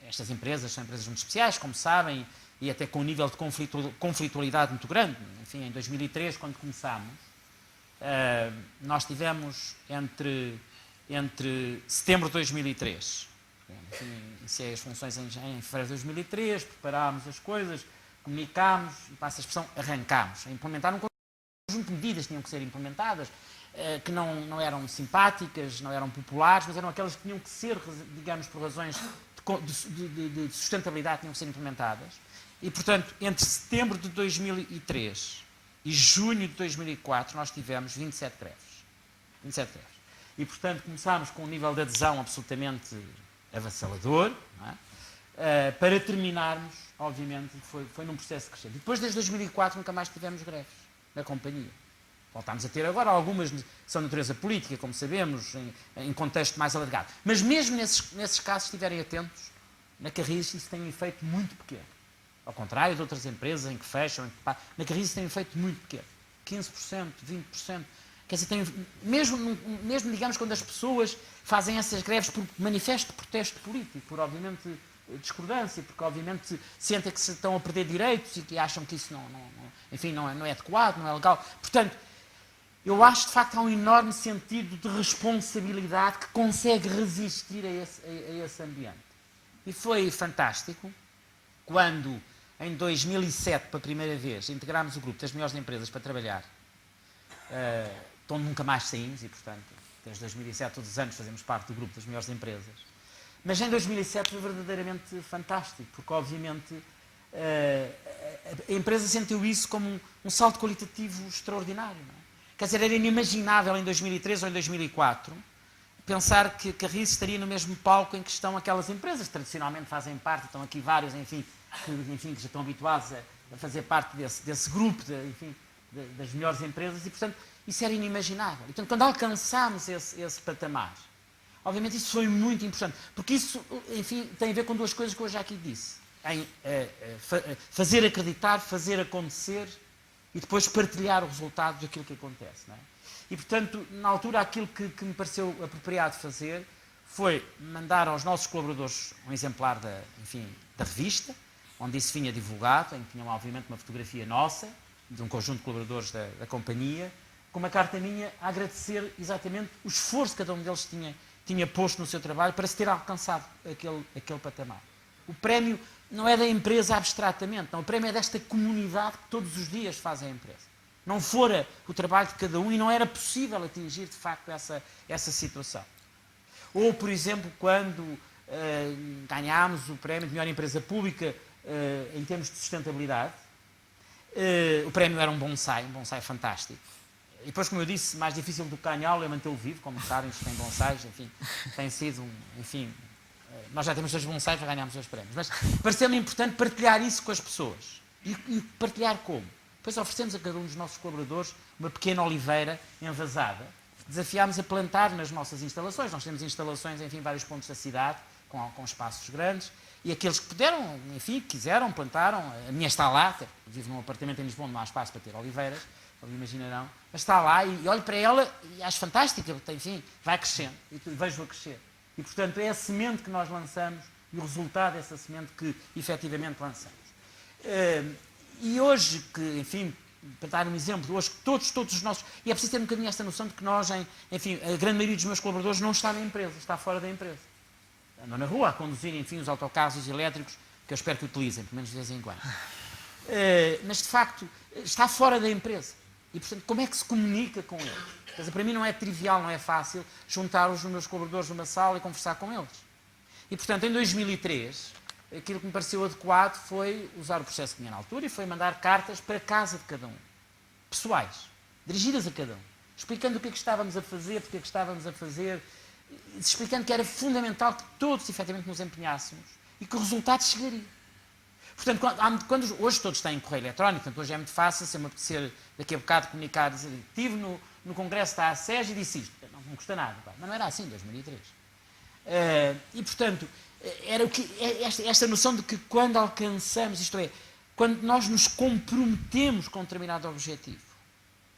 estas empresas são empresas muito especiais, como sabem, e até com um nível de conflitualidade muito grande. Enfim, em 2003, quando começámos, nós tivemos entre setembro de 2003, iniciei as funções em fevereiro de 2003, preparámos as coisas, comunicámos e, passa a expressão, arrancámos a implementar um conjunto de medidas que tinham que ser implementadas, que não eram simpáticas, não eram populares, mas eram aquelas que tinham que ser, digamos, por razões de sustentabilidade, tinham que ser implementadas. E, portanto, entre setembro de 2003 e junho de 2004, nós tivemos 27 greves. 27 greves. E, portanto, começámos com um nível de adesão absolutamente avassalador, não é? Para terminarmos, obviamente, foi num processo crescente. E depois, desde 2004, nunca mais tivemos greves na companhia. Voltámos a ter agora, algumas são de natureza política, como sabemos, em contexto mais alargado. Mas mesmo nesses casos, se estiverem atentos, na Carris isso tem um efeito muito pequeno. Ao contrário de outras empresas em que fecham, na Carris isso tem um efeito muito pequeno. 15%, 20%. Quer dizer, mesmo, digamos, quando as pessoas fazem essas greves por manifesto de protesto político, por, obviamente, discordância, porque, obviamente, sentem que se estão a perder direitos e que acham que isso não é adequado, não é legal. Portanto, eu acho, de facto, há um enorme sentido de responsabilidade que consegue resistir a esse ambiente. E foi fantástico quando, em 2007, pela primeira vez, integrámos o grupo das melhores empresas para trabalhar, onde nunca mais saímos, e, portanto, desde 2007, todos os anos, fazemos parte do grupo das melhores empresas. Mas em 2007 foi verdadeiramente fantástico, porque, obviamente, a empresa sentiu isso como um salto qualitativo extraordinário. Não é? Quer dizer, era inimaginável em 2003 ou em 2004 pensar que a RIS estaria no mesmo palco em que estão aquelas empresas que tradicionalmente fazem parte, estão aqui vários, que já estão habituados a fazer parte desse grupo, das melhores empresas, e, portanto, isso era inimaginável. E, portanto, quando alcançámos esse patamar, obviamente isso foi muito importante, porque isso, tem a ver com duas coisas que eu já aqui disse. Fazer acreditar, fazer acontecer e depois partilhar o resultado daquilo que acontece. Não é? E, portanto, na altura, aquilo que me pareceu apropriado fazer foi mandar aos nossos colaboradores um exemplar da revista, onde isso vinha divulgado, em que tinham, obviamente, uma fotografia nossa, de um conjunto de colaboradores da companhia, com uma carta minha a agradecer exatamente o esforço que cada um deles tinha posto no seu trabalho para se ter alcançado aquele patamar. O prémio não é da empresa abstratamente, não. O prémio é desta comunidade que todos os dias faz a empresa. Não fora o trabalho de cada um e não era possível atingir, de facto, essa situação. Ou, por exemplo, quando ganhámos o prémio de melhor empresa pública em termos de sustentabilidade, o prémio era um bonsai fantástico. E depois, como eu disse, mais difícil do que ganhá-lo é mantê-lo vivo, como sabem, tem bonsais, tem sido, nós já temos 2 bonsais para ganharmos 2 prémios. Mas pareceu-me importante partilhar isso com as pessoas. E partilhar como? Depois oferecemos a cada um dos nossos colaboradores uma pequena oliveira envasada. Desafiámos a plantar nas nossas instalações. Nós temos instalações em vários pontos da cidade, com espaços grandes, e aqueles que puderam, quiseram, plantaram. A minha está lá, vivo num apartamento em Lisboa, não há espaço para ter oliveiras, como imaginarão, mas está lá e olho para ela e acho fantástica, vai crescendo, e vejo-a crescer. E, portanto, é a semente que nós lançamos e o resultado dessa semente que, efetivamente, lançamos. E hoje, para dar um exemplo, hoje todos os nossos... E é preciso ter um bocadinho esta noção de que nós, a grande maioria dos meus colaboradores não está na empresa, está fora da empresa. Andam na rua a conduzir, os autocarros elétricos, que eu espero que utilizem, pelo menos de vez em quando. Mas, de facto, está fora da empresa. E, portanto, como é que se comunica com eles? Quer dizer, para mim não é trivial, não é fácil juntar os meus colaboradores numa sala e conversar com eles. E, portanto, em 2003, aquilo que me pareceu adequado foi usar o processo que tinha na altura e foi mandar cartas para a casa de cada um. Pessoais, dirigidas a cada um. Explicando o que é que estávamos a fazer, porque é que estávamos a fazer, explicando que era fundamental que todos, efetivamente, nos empenhássemos e que o resultado chegaria. Portanto, hoje todos têm correio eletrónico, portanto, hoje é muito fácil, se eu me apetecer daqui a bocado comunicar, dizer, estive no congresso da ASES e disse isto. Não custa nada, mas não era assim em 2003. E, portanto, era esta noção de que quando alcançamos, isto é, quando nós nos comprometemos com um determinado objetivo,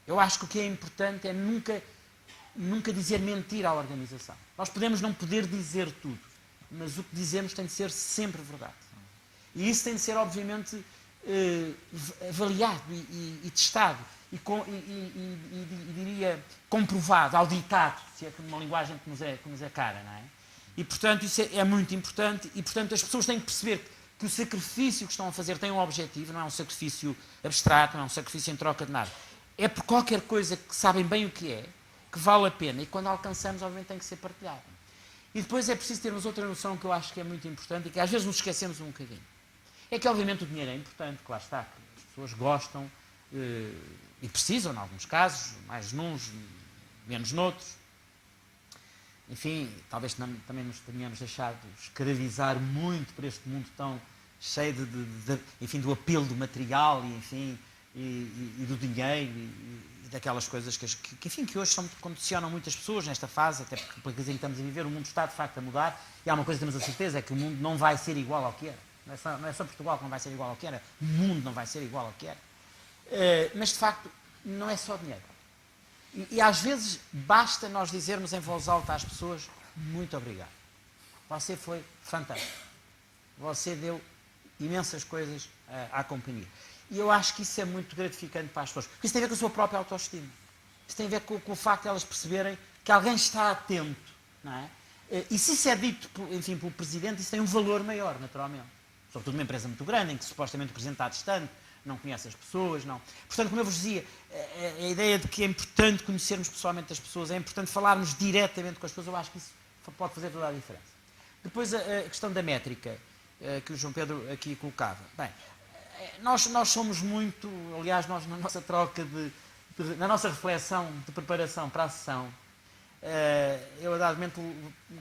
eu acho que o que é importante é nunca dizer mentira à organização. Nós podemos não poder dizer tudo, mas o que dizemos tem de ser sempre verdade. E isso tem de ser, obviamente, avaliado e testado. e diria comprovado, auditado, se é uma linguagem que nos é cara, não é? E, portanto, isso é muito importante e, portanto, as pessoas têm que perceber que o sacrifício que estão a fazer tem um objetivo, não é um sacrifício abstrato, não é um sacrifício em troca de nada. É por qualquer coisa que sabem bem o que é, que vale a pena, e quando alcançamos, obviamente, tem que ser partilhado. E depois é preciso termos outra noção que eu acho que é muito importante e que às vezes nos esquecemos um bocadinho. É que, obviamente, o dinheiro é importante, que lá está, que as pessoas gostam e precisam, em alguns casos, mais nuns, menos noutros. Enfim, talvez também nos tenhamos deixado escravizar muito por este mundo tão cheio enfim, do apelo do material e, enfim, e do dinheiro e daquelas coisas que hoje condicionam muitas pessoas nesta fase, até porque a crise em que estamos a viver, o mundo está de facto a mudar e há uma coisa que temos a certeza, é que o mundo não vai ser igual ao que era. Não é só Portugal que não vai ser igual ao que era, o mundo não vai ser igual ao que era. Mas de facto não é só dinheiro. E às vezes basta nós dizermos em voz alta às pessoas: muito obrigado. Você foi fantástico. Você deu imensas coisas à companhia. E eu acho que isso é muito gratificante para as pessoas. Porque isso tem a ver com a sua própria autoestima. Isso tem a ver com o facto de elas perceberem que alguém está atento. Não é? E se isso é dito, enfim, pelo Presidente, isso tem um valor maior, naturalmente. Sobretudo numa empresa muito grande, em que supostamente o Presidente está distante, não conhece as pessoas, não. Portanto, como eu vos dizia, a ideia de que é importante conhecermos pessoalmente as pessoas, é importante falarmos diretamente com as pessoas, eu acho que isso pode fazer toda a diferença. Depois, a questão da métrica, que o João Pedro aqui colocava. Bem, nós somos muito, aliás, nós na nossa troca na nossa reflexão de preparação para a sessão, eu a dado momento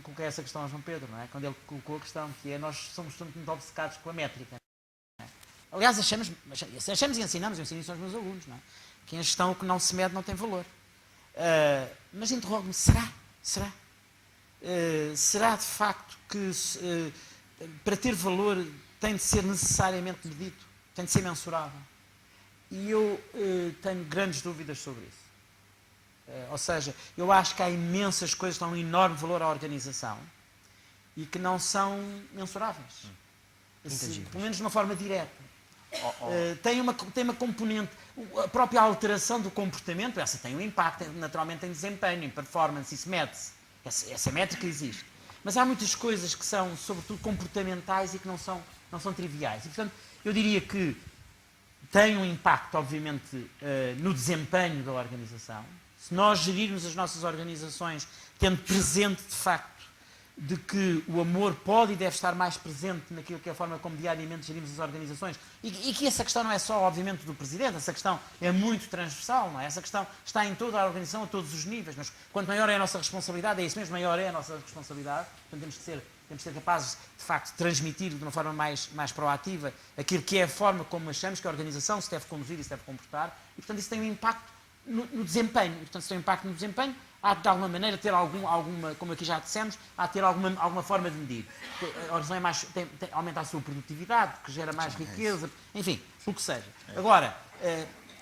coloquei essa questão a João Pedro, não é? Quando ele colocou a questão, que é: nós somos muito obcecados com a métrica. Aliás, achamos e ensinamos, eu ensino isso aos meus alunos, não é? Que em gestão o que não se mede não tem valor. Mas interrogo-me: será? Será de facto que para ter valor tem de ser necessariamente medido? Tem de ser mensurável? E eu tenho grandes dúvidas sobre isso. Ou seja, eu acho que há imensas coisas que dão um enorme valor à organização e que não são mensuráveis. Pelo menos de uma forma direta. Tem uma componente, a própria alteração do comportamento, essa tem um impacto, naturalmente, em desempenho, em performance, isso mede-se. Essa métrica existe. Mas há muitas coisas que são, sobretudo, comportamentais e que não são triviais. E, portanto, eu diria que tem um impacto, obviamente, no desempenho da organização. Se nós gerirmos as nossas organizações tendo presente, de facto, de que o amor pode e deve estar mais presente naquilo que é a forma como diariamente gerimos as organizações, e que essa questão não é só, obviamente, do Presidente, essa questão é muito transversal, não é? Essa questão está em toda a organização, a todos os níveis, mas quanto maior é a nossa responsabilidade, é isso mesmo, maior é a nossa responsabilidade, portanto temos que ser capazes, de facto, de transmitir de uma forma mais proativa aquilo que é a forma como achamos que a organização se deve conduzir e se deve comportar, e, portanto, isso tem um impacto no desempenho, e, portanto, se tem um impacto no desempenho, há de alguma maneira ter alguma, como aqui já dissemos, há de ter alguma forma de medir. A organização aumenta a sua produtividade, que gera mais riqueza, enfim, o que seja. Agora,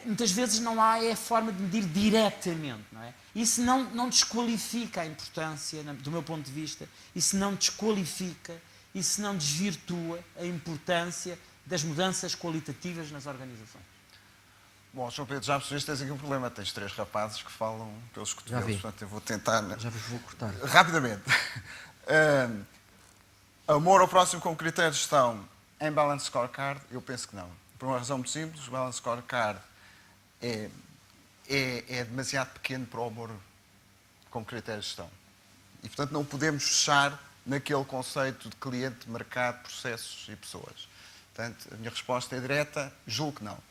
muitas vezes não há forma de medir diretamente, não é? Isso não desqualifica a importância, do meu ponto de vista, isso não desqualifica, isso não desvirtua a importância das mudanças qualitativas nas organizações. Bom, João Pedro, já percebeste, tens aqui um problema. Tens 3 rapazes que falam pelos cotovelos, portanto eu vou tentar... Já vos vou cortar. Rapidamente. Amor ao próximo como critério de gestão em Balance Scorecard, eu penso que não. Por uma razão muito simples: o Balance Scorecard é demasiado pequeno para o amor como critério de gestão. E, portanto, não podemos fechar naquele conceito de cliente, mercado, processos e pessoas. Portanto, a minha resposta é direta: julgo que não.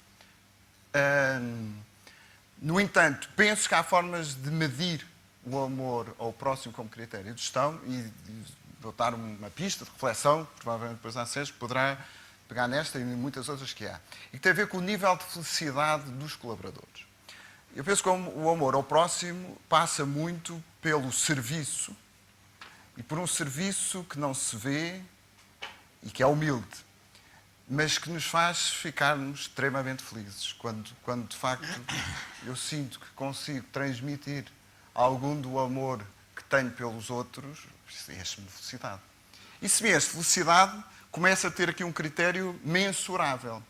No entanto, penso que há formas de medir o amor ao próximo como critério de gestão e vou dar uma pista de reflexão, provavelmente depois a Sérgio poderá pegar nesta e muitas outras que há. E que tem a ver com o nível de felicidade dos colaboradores. Eu penso que o amor ao próximo passa muito pelo serviço e por um serviço que não se vê e que é humilde, mas que nos faz ficarmos extremamente felizes. Quando de facto eu sinto que consigo transmitir algum do amor que tenho pelos outros, enche-me de felicidade. E se me enche de felicidade, começa a ter aqui um critério mensurável.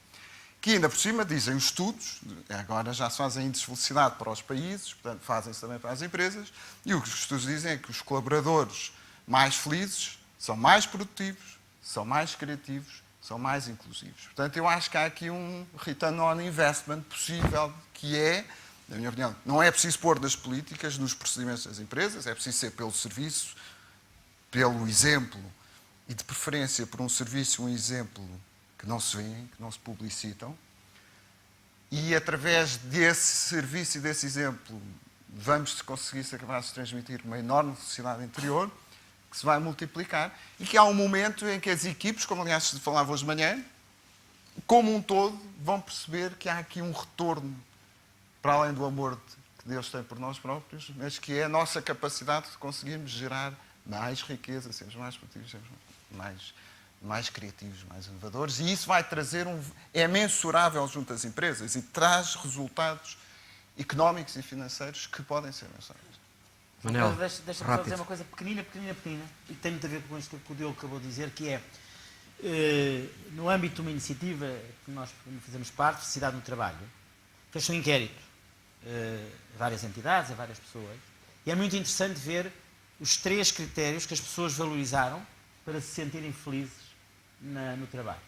que ainda por cima, dizem os estudos, agora já se fazem índices de felicidade para os países, portanto fazem-se também para as empresas, e o que os estudos dizem é que os colaboradores mais felizes são mais produtivos, são mais criativos, são mais inclusivos. Portanto, eu acho que há aqui um return on investment possível, que é, na minha opinião, não é preciso pôr das políticas nos procedimentos das empresas, é preciso ser pelo serviço, pelo exemplo, e de preferência por um serviço, um exemplo que não se vêem, que não se publicitam, e através desse serviço e desse exemplo vamos conseguir ser capazes de transmitir uma enorme felicidade interior, que se vai multiplicar, e que há um momento em que as equipes, como aliás se falava hoje de manhã, como um todo, vão perceber que há aqui um retorno, para além do amor que Deus tem por nós próprios, mas que é a nossa capacidade de conseguirmos gerar mais riqueza, sermos mais produtivos, sermos mais criativos, mais inovadores, e isso vai trazer é mensurável junto às empresas e traz resultados económicos e financeiros que podem ser mensuráveis. Manel, Deixa-me só rápido. dizer uma coisa pequenina, e tem muito a ver com isto que o Diogo acabou de dizer, que é, no âmbito de uma iniciativa que nós fazemos parte, Felicidade no Trabalho, fez um inquérito a várias entidades, a várias pessoas, e é muito interessante ver os 3 critérios que as pessoas valorizaram para se sentirem felizes no trabalho.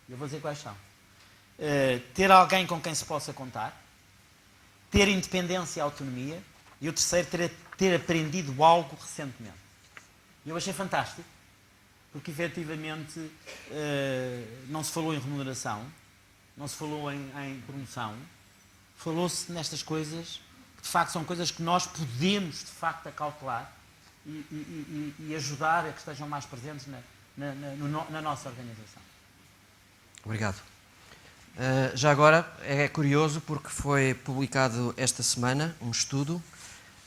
Eu vou dizer quais são. Ter alguém com quem se possa contar, ter independência e autonomia, e o terceiro, ter aprendido algo recentemente. Eu achei fantástico, porque efetivamente não se falou em remuneração, não se falou em promoção, falou-se nestas coisas, que de facto são coisas que nós podemos de facto acautelar e ajudar a que estejam mais presentes na nossa organização. Obrigado. Já agora, é curioso porque foi publicado esta semana um estudo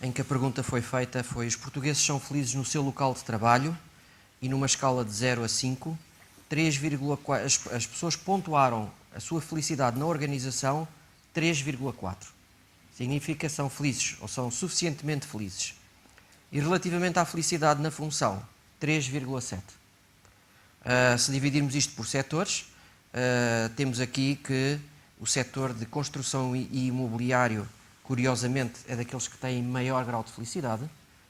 em que a pergunta foi feita foi: os portugueses são felizes no seu local de trabalho? E numa escala de 0 a 5, 3,4, as pessoas pontuaram a sua felicidade na organização 3,4. Significa que são felizes ou são suficientemente felizes. E relativamente à felicidade na função, 3,7. Se dividirmos isto por setores, temos aqui que o setor de construção e imobiliário, curiosamente, é daqueles que têm maior grau de felicidade,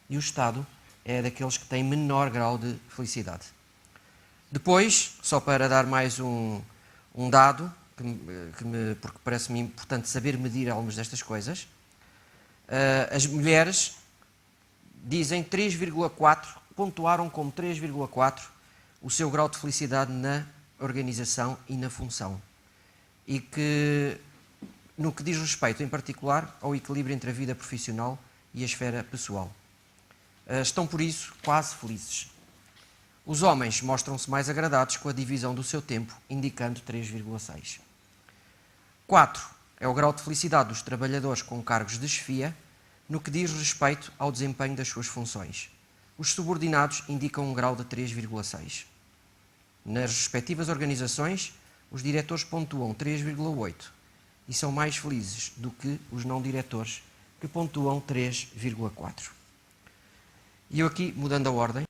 e o Estado é daqueles que têm menor grau de felicidade. Depois, só para dar mais um dado, porque parece-me importante saber medir algumas destas coisas, as mulheres dizem 3,4, pontuaram como 3,4 o seu grau de felicidade na organização e na função. E que, no que diz respeito, em particular, ao equilíbrio entre a vida profissional e a esfera pessoal. Estão, por isso, quase felizes. Os homens mostram-se mais agradados com a divisão do seu tempo, indicando 3,6. 4 é o grau de felicidade dos trabalhadores com cargos de chefia, no que diz respeito ao desempenho das suas funções. Os subordinados indicam um grau de 3,6. Nas respectivas organizações, os diretores pontuam 3,8 e são mais felizes do que os não diretores, que pontuam 3,4. E eu aqui, mudando a ordem,